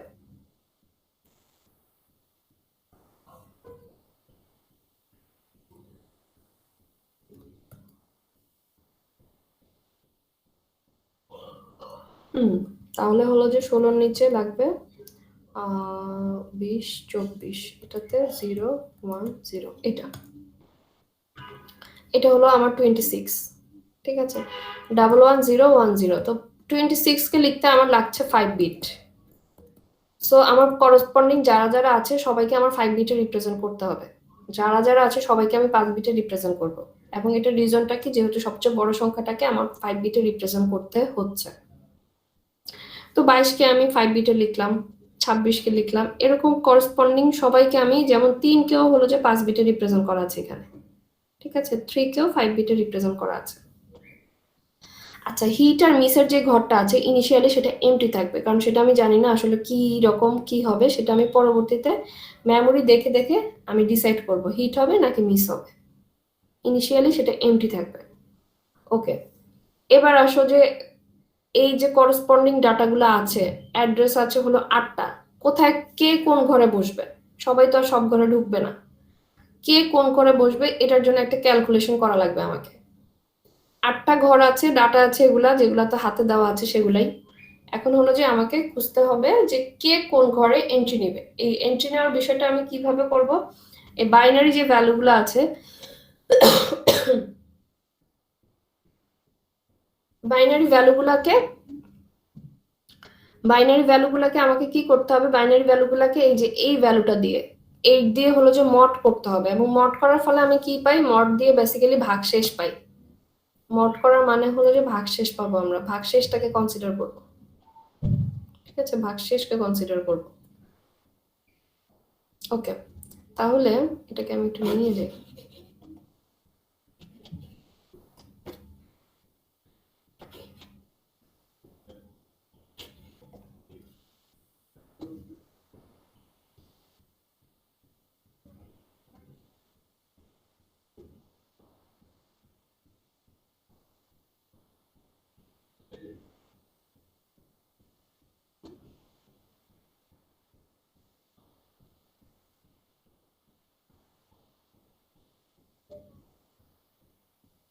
তাহলে হলো যে 16-র নিচে লাগবে 20 24, এটাতে 0 1 0, এটা হলো আমার 26। ঠিক আছে, 11010, তো 26কে লিখতে আমার লাগছে 5 বিট। সো আমার করসপন্ডিং যারা যারা আছে সবাইকে আমার 5 বিটে রিপ্রেজেন্ট করতে হবে, যারা যারা আছে সবাইকে আমি 5 বিটে রিপ্রেজেন্ট করব। এবং এটা রিজনটা কি, যেহেতু সবচেয়ে বড় সংখ্যাটাকে আমার 5 বিটে রিপ্রেজেন্ট করতে হচ্ছে। তো 22কে আমি 5 বিটে লিখলাম, 26কে লিখলাম, এরকম করসপন্ডিং সবাইকে আমি, যেমন 3কেও হলো যে 5 বিটে রিপ্রেজেন্ট করা আছে এখানে, ঠিক আছে, 3কেও 5 বিটে রিপ্রেজেন্ট করা আছে। আচ্ছা, হিট আর মিসের যে ঘরটা আছে ইনিশিয়ালি সেটা এমটি থাকবে, কারণ সেটা আমি জানি না আসলে কি রকম কি হবে, সেটা আমি পরবর্তীতে মেমোরি দেখে দেখে আমি ডিসাইড করব হিট হবে নাকি মিস হবে। ইনিশিয়ালি সেটা এমটি থাকবে। ওকে, এবার আসো যে এই যে করসপন্ডিং ডাটাগুলো আছে, অ্যাড্রেস আছে হলো 8টা, কোথায় কে কোন ঘরে বসবে, সবাই তো আর সব ঘরে ঢুকবে না, কে কোন ঘরে বসবে এটার জন্য একটা ক্যালকুলেশন করা লাগবে আমাকে। 8টা ঘর আছে, ডাটা আছে এগুলা, যেগুলা তো হাতে দেওয়া আছে সেগুলাই। এখন হলো যে আমাকে খুঁজতে হবে যে কে কোন ঘরে এন্ট্রি নেবে। এই এন্ট্রি নেওয়ার বিষয়টা আমি কিভাবে করব, এই বাইনারি যে ভ্যালুগুলো আছে বাইনারি ভ্যালুগুলাকে আমাকে কি করতে হবে, বাইনারি ভ্যালুগুলাকে এই যে এই ভ্যালুটা দিয়ে 8 দিয়ে হলো যে মড করতে হবে, এবং মড করার ফলে আমি কি পাই, মড দিয়ে বেসিক্যালি ভাগশেষ পাই। মড করার মানে হলো যে ভাগশেষ পাবো, আমরা ভাগশেষটাকে কনসিডার করব, ঠিক আছে, ভাগশেষকে কনসিডার করব। ওকে, তাহলে এটাকে আমি একটু নিয়ে যাই।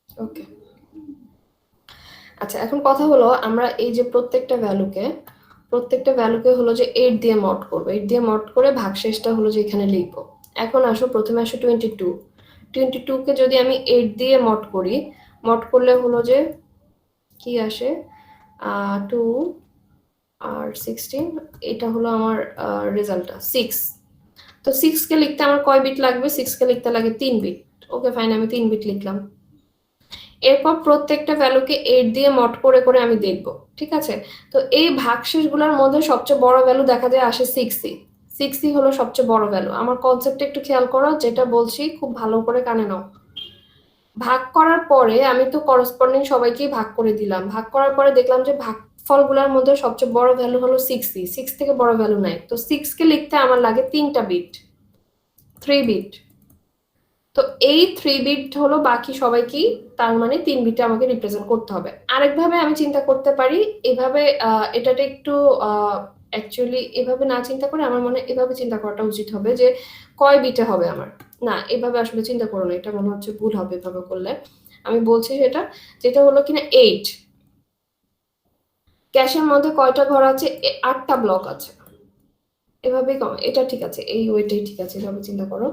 ওকে, আচ্ছা, এখন কথা হলো আমরা এই যে প্রত্যেকটা ভ্যালুকে হলো যে 8 দিয়ে মড করবো, 8 দিয়ে মড করে ভাগশেষটা হলো যে এখানে লিখবো। এখন আসো, প্রথমে আসো 22কে যদি আমি 8 দিয়ে মড করি, মড করলে হলো যে কি আসে, 2 আর 16, এটা হলো আমার রেজাল্টটা 6। তো 6কে লিখতে আমার কয় বিট লাগবে, 6কে লিখতে লাগে 3 বিট। ওকে ফাইন, আমি 3 বিট লিখলাম। এরপর প্রত্যেকটা ভ্যালুকে 8 দিয়ে মড করে করে আমি দেখব, ঠিক আছে। তো এই ভাগশেষগুলোর মধ্যে সবচেয়ে বড় ভ্যালু দেখা যায় আসে 6ই। 6ই হলো সবচেয়ে বড় ভ্যালু। আমার কনসেপ্টটা একটু খেয়াল করো, যেটা বলছি খুব ভালো করে কানে নাও। ভাগ করার পরে আমি তো করসপন্ডিং সবাইকেই ভাগ করে দিলাম, ভাগ করার পরে দেখলাম যে ভাগফলগুলোর মধ্যে সবচেয়ে বড় ভ্যালু হলো 6ই, 6 থেকে বড় ভ্যালু নাই। তো 6কে লিখতে আমার লাগে 3টা বিট, 3 বিট। তো এই 3 বিট হলো বাকি সবাইকেই, তার মানে 3 বিটে আমাকে রিপ্রেজেন্ট করতে হবে। আরেকভাবে আমি চিন্তা করতে পারি, এভাবে এটাতে একটু অ্যাকচুয়ালি এভাবে না চিন্তা করে আমার মনে হয় এভাবে চিন্তা করাটা উচিত হবে যে কয় বিটে হবে আমার। না, এভাবে আসলে চিন্তা করো না, এটা মনে হচ্ছে ভুল হবে এভাবে করলে। আমি বলছি যেটা হলো কিনা 8, ক্যাশের মধ্যে কয়টা ঘর আছে, 8টা ব্লক আছে। এভাবেই কম, এটা ঠিক আছে, এই ওইটাই ঠিক আছে, এভাবে চিন্তা করো।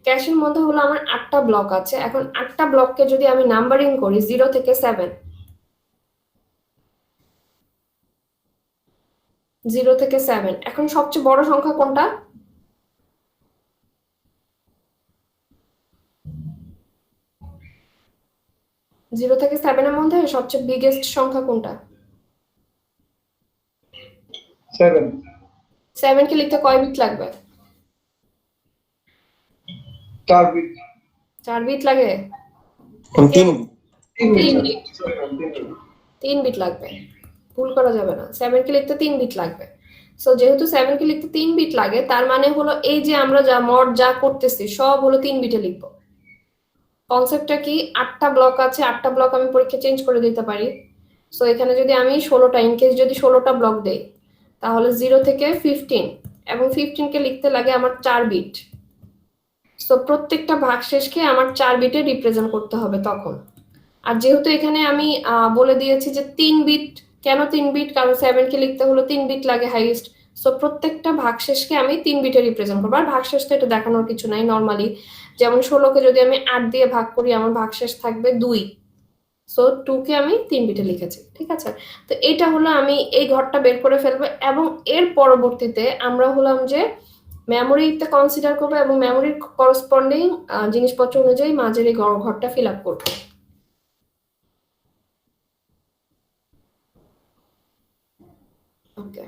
ক্যাশের মধ্যে হলো আমার 8টা ব্লক আছে। এখন 8টা ব্লককে যদি আমি নাম্বারিং করি 0 থেকে 7, 0 থেকে 7, এখন সবচেয়ে বড় সংখ্যা কোনটা, 0 থেকে 7 এর মধ্যে সবচেয়ে বিগেস্ট সংখ্যা কোনটা, 7 7 কে লিখতে কয় বিট লাগবে, 4 বিট 4 বিট লাগে, 3 3 তিন বিট বিট। 3 বিট লাগবে, ভুল করা যাবে না, 7 কে লিখতে 3 বিট লাগবে। সো যেহেতু 7 কে লিখতে 3 বিট লাগে, তার মানে হলো এই যে আমরা যা মড যা করতেছি সব হলো 3 বিটে লিখবো। কনসেপ্টটা কি, 8টা ব্লক আছে, 8টা ব্লক আমি পরীক্ষা চেঞ্জ করে দিতে পারি। সো এখানে যদি আমি 16টা, ইনকেস যদি 16টা ব্লক দেই, তাহলে 0 থেকে 15, এবং 15 কে লিখতে লাগে আমার 4 বিট। সো প্রত্যেকটা ভাগশেষকে আমার 4 বিটে রিপ্রেজেন্ট করতে হবে তখন। আর যেহেতু এখানে আমি বলে দিয়েছি যে 3 বিট, কেন 3 বিট, কারণ 7 কে লিখতে হলো 3 বিট লাগে হাইয়েস্ট। সো প্রত্যেকটা ভাগশেষকে আমি 3 বিটে রিপ্রেজেন্ট করবো। আর ভাগশেষ তো এটা দেখানোর কিছু নাই, নর্মালি যেমন 16কে যদি আমি 8 দিয়ে ভাগ করি আমার ভাগশেষ থাকবে 2। সো 2 কে আমি 3 বিটে লিখেছি, ঠিক আছে। তো এটা হলো, আমি এই ঘরটা বের করে ফেলবো, এবং এর পরবর্তীতে আমরা হলাম যে মেমোরিতে কনসিডার করবো এবং মেমোরির করসপন্ডিং জিনিসপত্র অনুযায়ী মাঝের এই ঘরটা ফিল আপ করবো। ওকে,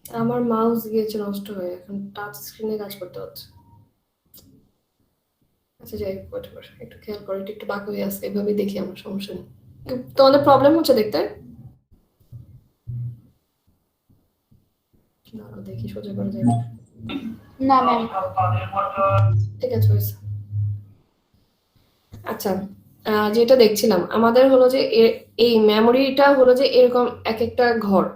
আমার মাউস গিয়েছে নষ্ট হয়ে, এখন টাচ স্ক্রিনে কাজ করতে হচ্ছে। আচ্ছা যাই হোক, whatever, একটু খেয়াল করো, এটা একটু বাঁকা হয়ে আসছে, এভাবে দেখি আমার, সমস্যা নেই। তোমাদের প্রবলেম হচ্ছে দেখতে? দাঁড়াও দেখি সোজা করা যায় না। না ম্যাম। ঠিক আছে, হয়েছে। আচ্ছা, যেটা দেখছিলাম আমাদের হলো যে এই মেমোরিটা হলো যে এরকম এক একটা ঘর,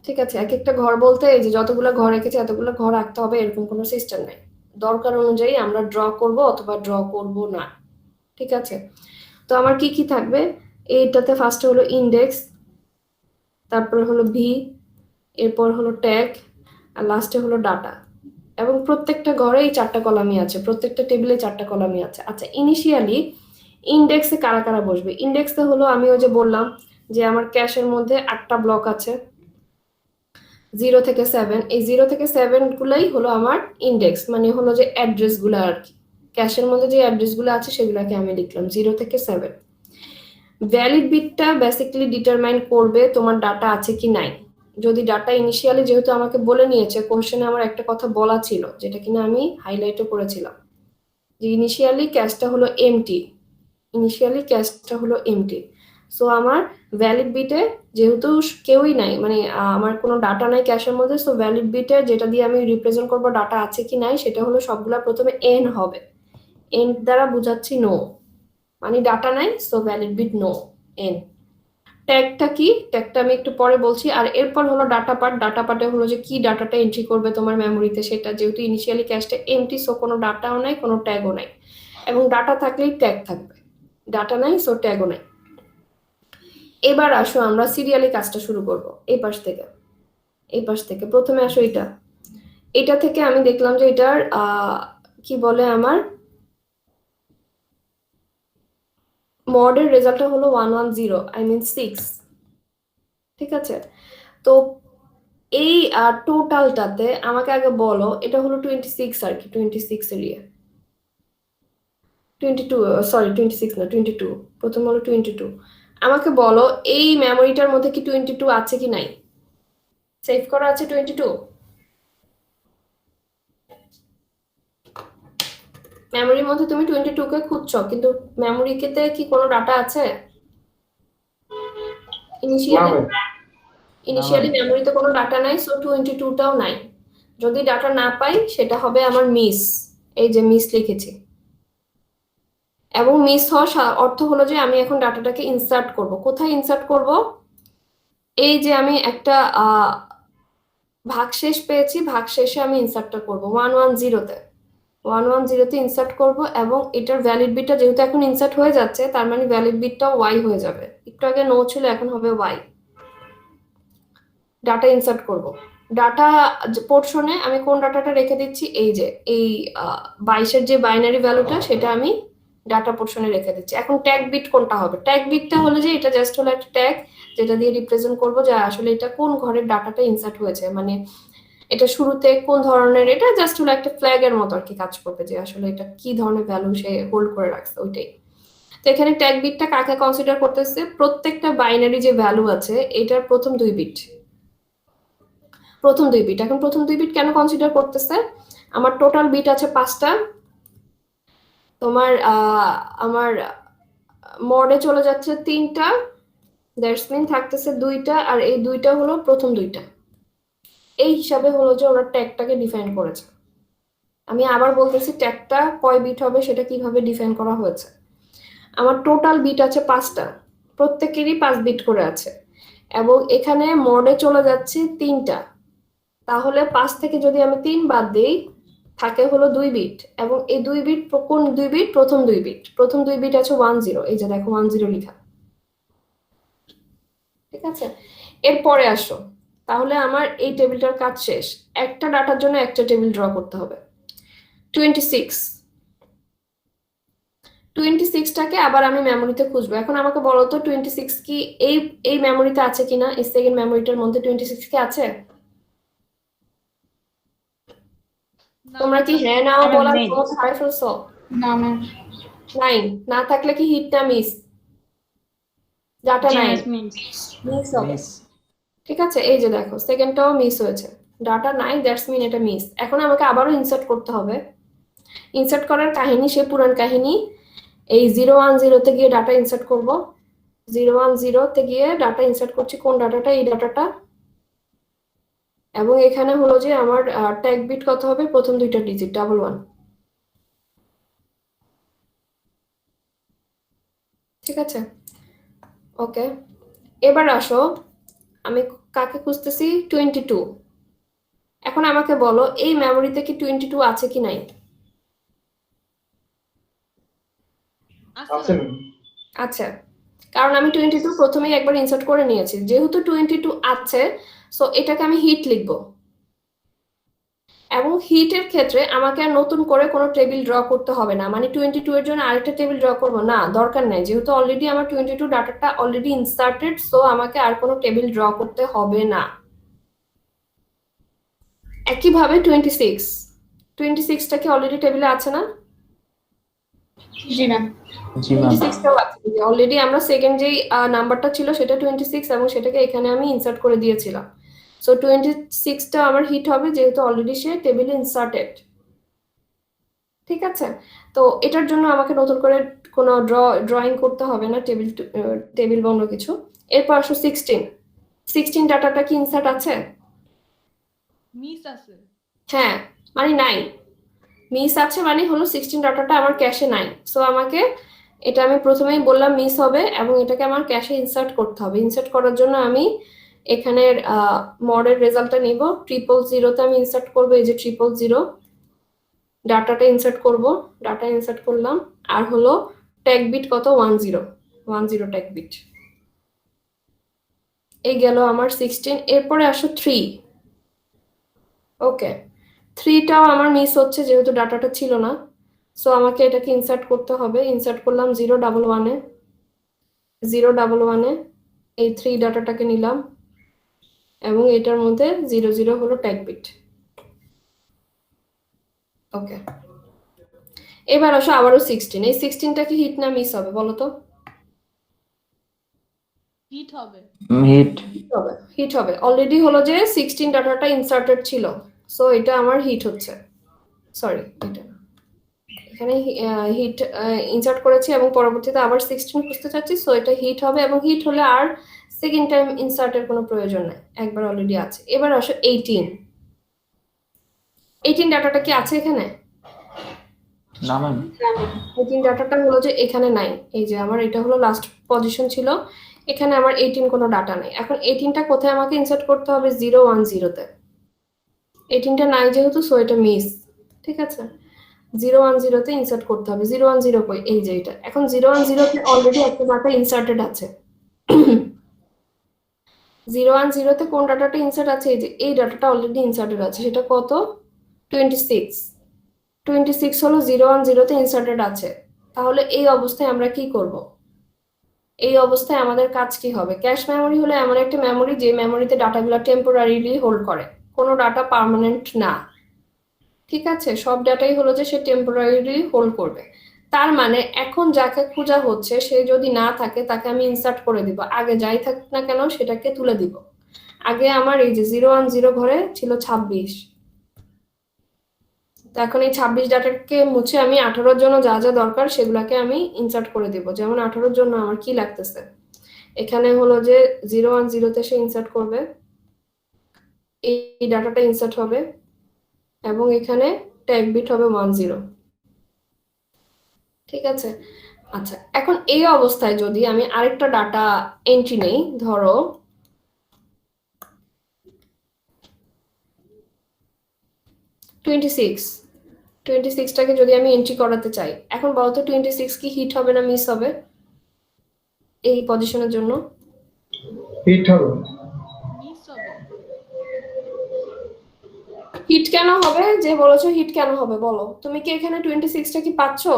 ঠিক আছে? এক একটা ঘর বলতে এই যে যতগুলো ঘর রেখেছে এতগুলো ঘর রাখতে হবে এরকম কোনো সিস্টেম নাই। দরকার অনুযায়ী আমরা ড্র করব অথবা ড্র করব না, ঠিক আছে? তো আমার কি কি থাকবে এইটাতে? ফার্স্টে হলো ইন্ডেক্স, তারপর হলো ভি, এরপর হলো ট্যাগ, আর লাস্টে হলো ডাটা। এবং প্রত্যেকটা ঘরে এই 4টা কলামই আছে, প্রত্যেকটা টেবিলে 4টা কলামই আছে। আচ্ছা, ইনিশিয়ালি ইন্ডেক্সে কারা কারা বসবে? ইন্ডেক্সে হলো আমি ওই যে বললাম যে আমার ক্যাশের মধ্যে 8টা ব্লক আছে, 0 থেকে 7। এই 0 থেকে 7 গুলাই হলো আমার ইন্ডেক্স, মানে হলো যে অ্যাড্রেস গুলো আর কি। ক্যাশের মধ্যে যে অ্যাড্রেস গুলো আছে সেগুলোকে আমি লিখলাম 0 থেকে 7। ভ্যালিড বিটটা বেসিক্যালি ডিটারমাইন করবে তোমার ডাটা আছে কি নাই। যদি ডাটা ইনিশিয়ালি, যেহেতু আমাকে বলে নিয়েছে কোশ্চেনে, আমার একটা কথা বলা ছিল যেটা কিনা আমি হাইলাইটও করেছিলাম, যে ইনিশিয়ালি ক্যাশটা হলো এমটি, ইনিশিয়ালি ক্যাশটা হলো এমটি। সো আমার ভ্যালিড বিটে যেহেতু কেউই নাই, মানে আমার কোনো ডাটা নাই ক্যাশের মধ্যে, সো ভ্যালিড বিটে যেটা দিয়ে আমি রিপ্রেজেন্ট করবো ডাটা আছে কি নাই, সেটা হলো সবগুলা প্রথমে এন হবে। এন দ্বারা বুঝাচ্ছি নো, মানে ডাটা নাই, so valid bit no, N. ট্যাগটা কি? ট্যাগটা আমি একটু পরে বলছি। আর এরপর হলো ডাটা পার্ট। ডাটা পার্টে হলো যে কি ডাটাটা এন্ট্রি করবে তোমার মেমোরিতে সেটা, যেহেতু ইনিশিয়ালি ক্যাশটা এমটি, সো কোনো ডাটাও নাই, কোনো ট্যাগও নাই। এবং ডাটা থাকলেই ট্যাগ থাকবে, ডাটা নাই সো ট্যাগও নাই। এবার আসো আমরা সিরিয়ালি কাজটা শুরু করব। এই পাশ থেকে, এই পাশ থেকে প্রথমে আসো এটা থেকে আমি দেখলাম যে এটার কি বলে, আমার মডের রেজাল্টটা হলো 110, আই মিন 6, ঠিক আছে? তো এই টোটালটাতে আমাকে আগে বলো, এটা হলো 26 আর কি, 26 এর ইয়ে, 22, সরি 26 না 22, প্রথম হলো 22। আমাকে বলো এই মেমোরিটার মধ্যে কি 22 আছে কি নাই? সেভ করা আছে 22? মেমোরির মধ্যে তুমি 22 কে খুঁজছো, কিন্তু মেমোরিতে কি কোনো ডাটা আছে ইনিশিয়ালি? ইনিশিয়ালি মেমোরিতে কোনো ডাটা নাই, সো 22টাও নাই। যদি ডাটা না পাই সেটা হবে আমার মিস, এই যে মিস লিখেছি। এবং মিস হওয়ার অর্থ হলো যে আমি এখন ডাটাটাকে ইনসার্ট করব। কোথায় ইনসার্ট করব? এই যে আমি একটা ভাগশেষ পেয়েছি, ভাগশেষে আমি ইনসার্টটা করব 110তে, 110তে ইনসার্ট করব। এবং এটার ভ্যালিড বিটটা যেহেতু এখন ইনসার্ট হয়ে যাচ্ছে, তার মানে ভ্যালিড বিটটাও ওয়াই হয়ে যাবে। একটু আগে নো ছিল, এখন হবে ওয়াই। ডাটা ইনসার্ট করব। ডাটা পোর্শনে আমি কোন ডাটাটা রেখে দিচ্ছি? এই যে এই 22-এর যে বাইনারি ভ্যালুটা, সেটা আমি ডাটা পোর্শনে রেখে দিচ্ছি। এখন ট্যাগ বিট কোনটা হবে? ট্যাগ বিটটা হলো যে এটা জাস্ট হলো একটা ট্যাগ, যেটা দিয়ে রিপ্রেজেন্ট করব যে আসলে এটা কোন ঘরের ডাটাটা ইনসার্ট হয়েছে, মানে এটা শুরুতে কোন ধরনের, এটা জাস্ট হলো একটা ফ্ল্যাগ এর মতো আর কি কাজ করবে, যে আসলে এটা কি ধরনের ভ্যালু সে হোল্ড করে রাখছে ওইটাই। তো এখানে ট্যাগ বিটটা কাকে কনসিডার করতেছে? প্রত্যেকটা বাইনারি যে ভ্যালু আছে এটার প্রথম 2 বিট, প্রথম 2 বিট। এখন প্রথম 2 বিট কেন কনসিডার করতেছে? আমার টোটাল বিট আছে 5টা, তোমার আমার মডে চলে যাচ্ছে 3টা, দ্যাটস মিন থাকতেছে দুইটা, আর এই দুইটা হলো প্রথম দুইটা। এই হিসাবে হলো যে ওরা ট্যাগটাকে ডিফাইন করেছে। আমি আবার বলতেছি ট্যাগটা কয় বিট হবে সেটা কিভাবে ডিফাইন করা হয়েছে। আমার টোটাল বিট আছে 5টা, প্রত্যেকেরই 5 বিট করে আছে, এবং এখানে মডে চলে যাচ্ছে 3টা। তাহলে 5 থেকে যদি আমি 3 বাদ দিই, থাকে হলো 2 বিট, এবং এই 2 বিট কোন 2 বিট? প্রথম 2 বিট। প্রথম 2 বিট আছে 10, এই যে দেখো 10 লেখা। ঠিক আছে, এরপরে আসো, তাহলে আমার এই টেবিলটার কাজ শেষ। একটা ডাটার জন্য একটা টেবিল ড্র করতে হবে। 26টাকে আবার আমি মেমোরিতে খুঁজবো। এখন আমাকে বলো তো 26 কি এই এই মেমোরিতে আছে কিনা? এই সেকেন্ড মেমোরিটার মধ্যে 26 কি আছে? তোমরা কি হ্যাঁ নাও ম্যাম, বলার নেই। ক্ষমতা হারিয়ে ফেলছো? না ম্যাম। নাই, না থাকলে কি হিট না মিস? ডাটা নাই, মিস হবে। মিস। ঠিক আছে, এই যে দেখো সেকেন্ডটাও মিস হয়েছে, ডাটা নাই, দ্যাটস মিন এটা মিস। এখন আমাকে আবারও ইনসার্ট করতে হবে। ইনসার্ট করার কাহিনী সে পুরান কাহিনী। এই 010-তে গিয়ে ডাটা ইনসার্ট করব। 010-তে গিয়ে ডাটা ইনসার্ট করছি। কোন ডাটাটা? এই ডাটাটা। এবং এখানে হলো যে আমার ট্যাগ বিট কত হবে? প্রথম দুইটা ডিজিট, 11। ঠিক আছে, ওকে। এবার আসো, আমি কাকে খুঁজতেছি? 22। এখন আমাকে বলো এই মেমোরিতে কি 22 আছে কি নাই? আছে ম্যাম। আচ্ছা, কারণ আমি 22 প্রথমেই একবার ইনসার্ট করে নিয়েছি। যেহেতু 22 আছে, সো এটাকে আমি হিট লিখব। এবং হিটের ক্ষেত্রে আমাকে আর নতুন করে কোনো টেবিল ড্র করতে হবে না। মানে 22 এর জন্য আরেকটা টেবিল ড্র করবো না, দরকার নাই। যেহেতু অলরেডি আমার 22 ডাটাটা অলরেডি ইনসার্টেড, সো আমাকে আর কোনো টেবিল ড্র করতে হবে না। একইভাবে 26টা কি অলরেডি টেবিলে আছে না? জি ম্যাম। জি ম্যাম। 26টাও আছে, অলরেডি আমরা সেকেন্ড যেই নাম্বারটা ছিল সেটা 26, এবং সেটাকে এখানে আমি ইনসার্ট করে দিয়েছিলাম। সো 26টা আমার হিট হবে, যেহেতু অলরেডি সে টেবিলে ইনসার্টেড। ঠিক আছে, তো এটার জন্য আমাকে নতুন করে কোনো ড্রয়িং করতে হবে না, টেবিল বা অন্য কিছু। এরপর আসো 16 ডাটাটা কি ইনসার্ট আছে? মিস আছে। হ্যাঁ, মানে নাই, মিস আছে, মানে হলো 16 ডাটাটা আমার ক্যাশে নাই। সো আমাকে এটা আমি প্রথমেই বললাম মিস হবে, এবং এটাকে আমার ক্যাশে ইনসার্ট করতে হবে। ইনসার্ট করার জন্য আমি এখানের মডের রেজাল্টটা নিব। 000-তে আমি ইনসার্ট করবো। এই যে 000 ডাটাটা ইনসার্ট করব। ডাটা ইনসার্ট করলাম, আর হলো ট্যাগ বিট কত? 10 ট্যাগ বিট। এই গেল আমার 16। এরপরে আসো 3। ওকে, 3টাও আমার মিস হচ্ছে যেহেতু ডাটাটা ছিল না। সো আমাকে এটাকে ইনসার্ট করতে হবে। ইনসার্ট করলাম 011-এ এই 3 ডাটাটাকে নিলাম, এবং এটার মধ্যে 00 হলো ট্যাগ বিট। ওকে, এবার আসো আবারও 16। এই 16টা কি হিট না মিস হবে বলো তো? হিট হবে। হিট। হিট হবে। অলরেডি হলো যে 16 ডাটাটা ইনসার্টেড ছিল, সো এটা আমার হিট হচ্ছে। সরি, এটা এখানে হিট ইনসার্ট করেছি, এবং পরবর্তীতে আবার 16 খুঁজতে চাচ্ছি, সো এটা হিট হবে। এবং হিট হলে আর সেকেন্ড টাইম ইনসার্টের কোনো প্রয়োজন নাই, একবার অলরেডি আছে। এবার আসো 18 ডাটাটা কি আছে এখানে? না ম্যাম। 18 ডাটাটা হলো যে এখানে নাই। এই যে আমার এটা হলো লাস্ট পজিশন ছিল, এখানে আমার 18 কোনো ডাটা নাই। এখন 18টা কোথায় আমাকে ইনসার্ট করতে হবে? 010-তে। 18টা নাই যেহেতু, সো এটা মিস। ঠিক আছে, 010-তে ইনসার্ট করতে হবে। 010 কই? এই যে এটা। এখন 010-তে অলরেডি একটা ডাটা ইনসার্টেড আছে। 010-তে কোন ডাটাটা ইনসার্ট আছে? এই যে এই ডাটাটা অলরেডি ইনসার্টেড আছে। সেটা কত? 26 হলো 010-তে ইনসার্টেড আছে। তাহলে এই অবস্থায় আমরা কি করব? এই অবস্থায় আমাদের কাজ কি হবে? ক্যাশ মেমোরি হলো এমন একটা মেমোরি যে মেমোরিতে ডাটাগুলো টেম্পোরারিলি হোল্ড করে, কোনো ডাটা পার্মানেন্ট না। ঠিক আছে, সব ডাটাই হলো যে সে টেম্পোরারিলি হোল্ড করবে। তার মানে এখন যাকে খোঁজা হচ্ছে সে যদি না থাকে, তাকে আমি ইনসার্ট করে দিব। আগে যাই থাকুক না কেন সেটাকে তুলে দিব। আগে আমার এই যে 010 ঘরে ছিল 26, তো এখন এই 26 ডাটাকে মুছে আমি 18-র জন্য যা যা দরকার সেগুলোকে আমি ইনসার্ট করে দিব। যেমন 18-র জন্য আমার কি লাগতেছে? এখানে হলো যে 010 সে ইনসার্ট করবে, এই ডাটাটা ইনসার্ট হবে এবং এখানে ট্যাগ বিট হবে 10। ঠিক আছে। আচ্ছা, এখন এই অবস্থায় যদি আমি আরেকটা ডাটা এন্ট্রি নেই, ধরো 26টাকে যদি আমি এন্ট্রি করাতে চাই, এখন বলতো 26 কি হিট হবে না মিস হবে এই পজিশনের জন্য? হিট হবে। মিস হবে। হিট কেন হবে? যে বলেছো হিট কেন হবে বলো, তুমি কি এখানে 26টা কি পাচ্ছো?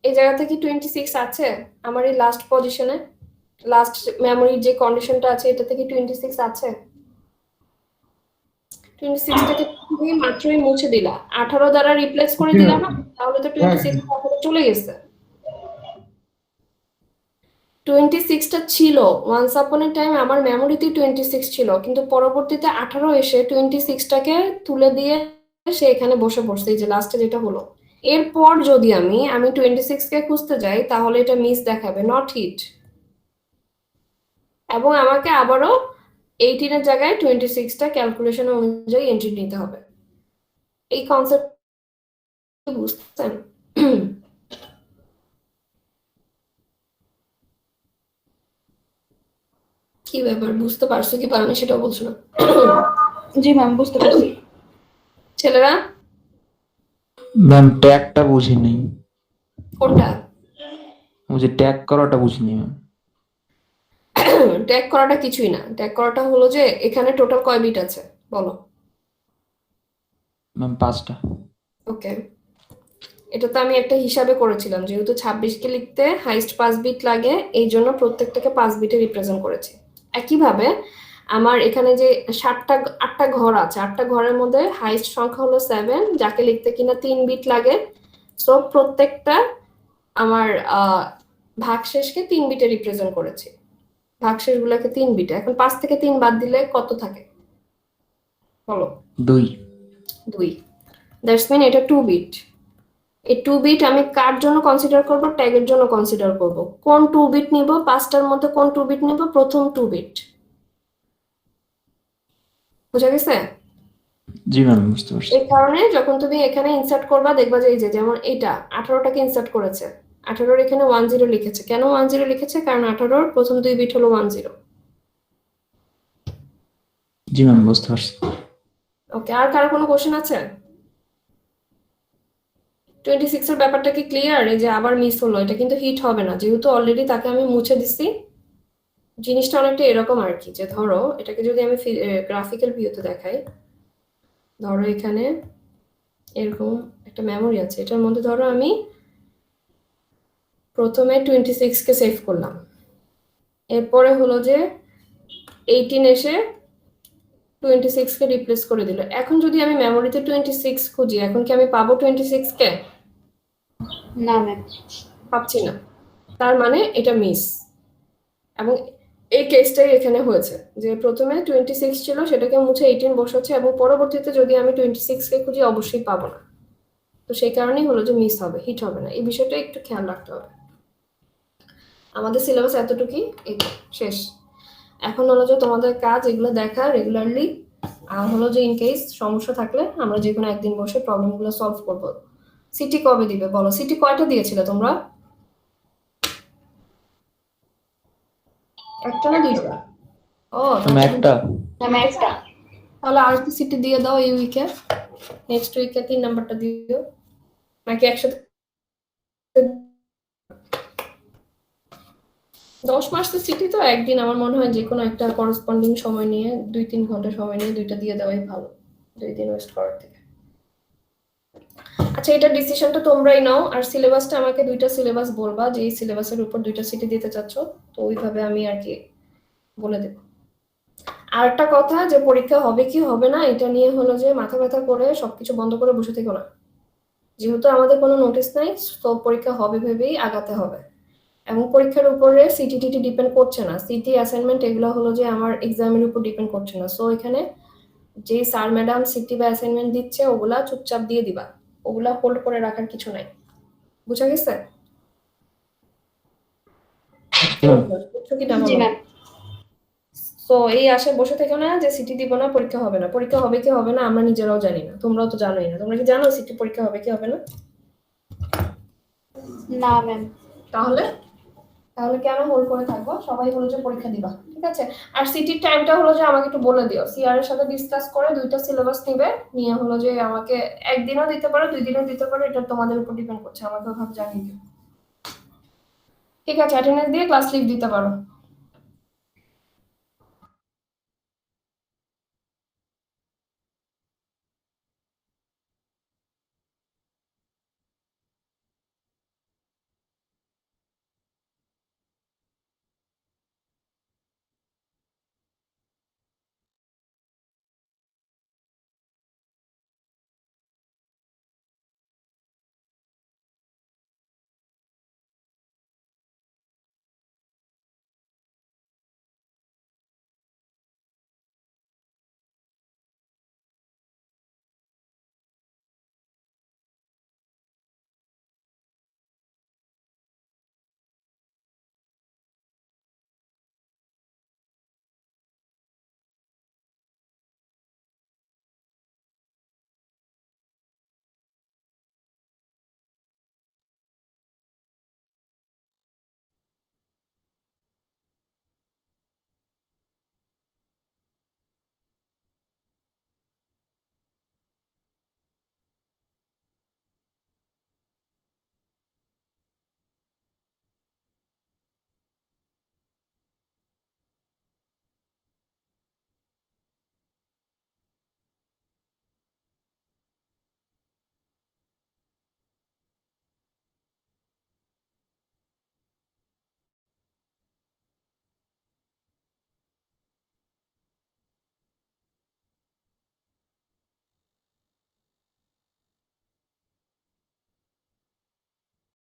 এই জায়গাতে কি 26 আছে আমার এই লাস্ট পজিশনে? লাস্ট মেমোরির যে কন্ডিশনটা আছে এটাতে কি 26 আছে? 26টাকে তুমি মাত্রই মুছে দিলা, 18 দ্বারা রিপ্লেস করে দিলা না, তাহলে তো 26 চলে গেছে। 26টা ছিল ওয়ান্স আপন এ টাইম আমার মেমোরিতে 26 ছিল, কিন্তু পরবর্তীতে 18 এসে 26টাকে তুলে দিয়ে সে এখানে বসে পড়ছে, এই যে লাস্টে যেটা হলো। এরপর যদি আমি 26কে খুঁজতে যাই তাহলে এটা মিস দেখাবে, নট হিট, এবং আমাকে আবারও 18 এর জায়গায় 26টা ক্যালকুলেশন অনুযায়ী এন্ট্রি নিতে হবে। এই কনসেপ্ট বুঝছেন? কি ব্যাপার, বুঝতে পারছো কি পারোনি সেটাও বলছো না? জি ম্যাম, বুঝতে পারছি। ছেলেরা ম্যাম ট্যাগটা বুঝিনি, কোনটা? ওই যে ট্যাগ করাটা বুঝিনি ম্যাম। ট্যাগ করাটা কিছুই না, ট্যাগ করাটা হলো যে এখানে টোটাল কয় বিট আছে বলো? ম্যাম 5টা। ওকে, এটা তো আমি একটা হিসাবে করেছিলাম, যেহেতু 26কে লিখতে হাইস্ট 5 বিট লাগে, এই জন্য প্রত্যেকটাকে 5 বিটে রিপ্রেজেন্ট করেছি। একইভাবে আমার এখানে যে 8টা ঘর আছে, 8টা ঘরের মধ্যে হাইস্ট সংখ্যা হলো 7, যাকে লিখতে কিনা 3 বিট লাগে। সো প্রত্যেকটা আমার ভাগশেষকে 3 বিটে রিপ্রেজেন্ট করেছি, ভাগশেষ গুলাকে 3 বিটে। এখন 5 থেকে 3 বাদ দিলে কত থাকে বলো? 2। 2। দ্যাটস মিন এটা 2 বিট। এই 2 বিট আমি কার জন্য কনসিডার করব? ট্যাগের জন্য কনসিডার করব। কোন 2 বিট নিব? 5টার মধ্যে কোন 2 বিট নিব? প্রথম 2 বিট। বুঝা গেছে? জি ম্যাম, বুঝতে পারছি। এই কারণে যখন তুমি এখানে ইনসার্ট করবা দেখবা যে এই যে যেমন এটা 18টাকে ইনসার্ট করেছে, 18 এখানে 10 লিখেছে। কেন 10 লিখেছে? কারণ 18 প্রথম 2 বিট হলো 10। জি ম্যাম, বুঝতে পারছি। ওকে, আর কারো কোনো কোশ্চেন আছে? 26 এর ব্যাপারটা কি ক্লিয়ার? এই যে আবার মিস হলো, এটা কিন্তু হিট হবে না, যেহেতু অলরেডি তাকে আমি মুছে দিছি। জিনিসটা অনেকটা এরকম আর কি, যে ধরো এটাকে যদি আমি গ্রাফিক্যাল ভিউতে দেখাই, ধরো এখানে এরকম একটা মেমোরি আছে, এটার মধ্যে ধরো আমি প্রথমে 26কে সেভ করলাম, এরপরে হলো যে 18 এসে 26কে রিপ্লেস করে দিল। এখন যদি আমি মেমোরিতে 26 খুঁজি, এখন কি আমি পাবো 26কে? না ম্যাম। পাচ্ছি না, তার মানে এটা মিস। এবং এই কেসটাই এখানে হয়েছে, যে প্রথমে 26 ছিল সেটাকে মুছে 18 বসাচ্ছে, এবং পরবর্তীতে যদি আমি 26কে খুঁজি অবশ্যই পাবো না। তো সেই কারণেই হলো যে মিস হবে, হিট হবে না। এই বিষয়টা একটু খেয়াল রাখতে হবে। আমাদের সিলেবাস এতটুকুই, এই শেষ। এখন হলো যে তোমাদের কাজ এগুলো দেখা রেগুলারলি, আর হলো যে ইন কেস সমস্যা থাকলে আমরা যে কোনো একদিন বসে প্রবলেমগুলো সলভ করব। সিটি কবে দিবে বলো? সিটি কয়টা দিয়েছিলে তোমরা? একটা না দুইটা? ও ম্যাম একটা। ম্যাম একটা। তাহলে আর কি সিটি দিয়ে দাও এই উইকে, নেক্সট উইকে 3 নাম্বারটা দিও, নাকি একসাথে 10 মাসের সিটি তো একদিন আমার মনে হয় যে কোনো একটা করসপন্ডিং সময় নিয়ে 2-3 ঘন্টা সময় নিয়ে দুইটা দিয়ে দেওয়াই ভালো, 2 দিন ওয়েস্ট করার থেকে। আচ্ছা, এটা ডিসিশনটা তোমরাই নাও, আর সিলেবাসটা আমাকে 2টা সিলেবাস বলবা যে এই সিলেবাসের উপর 2টা সিটি দিতে চাচ্ছ, তো ওইভাবে আমি আর কি বলে দেব। আর একটা কথা, যে পরীক্ষা হবে কি হবে না এটা নিয়ে হলো যে মাথা ব্যথা করে সবকিছু বন্ধ করে বসে থেকো না, যেহেতু আমাদের কোনো নোটিস নাই, তো পরীক্ষা হবে ভেবেই আগাতে হবে। এবং পরীক্ষার উপরে সিটি টিটি ডিপেন্ড করছে না, সিটি অ্যাসাইনমেন্ট এগুলো হলো যে আমার এক্সামের উপর ডিপেন্ড করছে না। সো এখানে যে স্যার ম্যাডাম সিটি বা অ্যাসাইনমেন্ট দিচ্ছে ওগুলা চুপচাপ দিয়ে দিবা, ওগুলা হোল্ড করে রাখার কিছু নাই। বুঝা গেছে? ম্যাম বুঝছো কি না জি বলো? ম্যাম। তো এই আশায় বসে থেকো না যে সিটি দিব না, পরীক্ষা হবে না। পরীক্ষা হবে কি হবে না আমরা নিজেরাও জানি না, তোমরাও তো জানোই না। তোমরা কি জানো সিটি পরীক্ষা হবে কি হবে না? না ম্যাম। তাহলে তাহলে কেন হোল্ড করে থাকবো? সবাই হলো যে পরীক্ষা দিবা, ঠিক আছে? আর সিটির টাইমটা হলো যে আমাকে একটু বলে দিও, সিআর এর সাথে ডিসকাস করে 2টা সিলেবাস নিবে, নিয়ে হলো যে আমাকে একদিনও দিতে পারো 2 দিনও দিতে পারো, এটা তোমাদের উপর ডিপেন্ড করছে, আমাকে ওভাবে জানিয়ে দিও। ঠিক আছে, অ্যাটেন্ডেন্স দিয়ে ক্লাস লিভ দিতে পারো।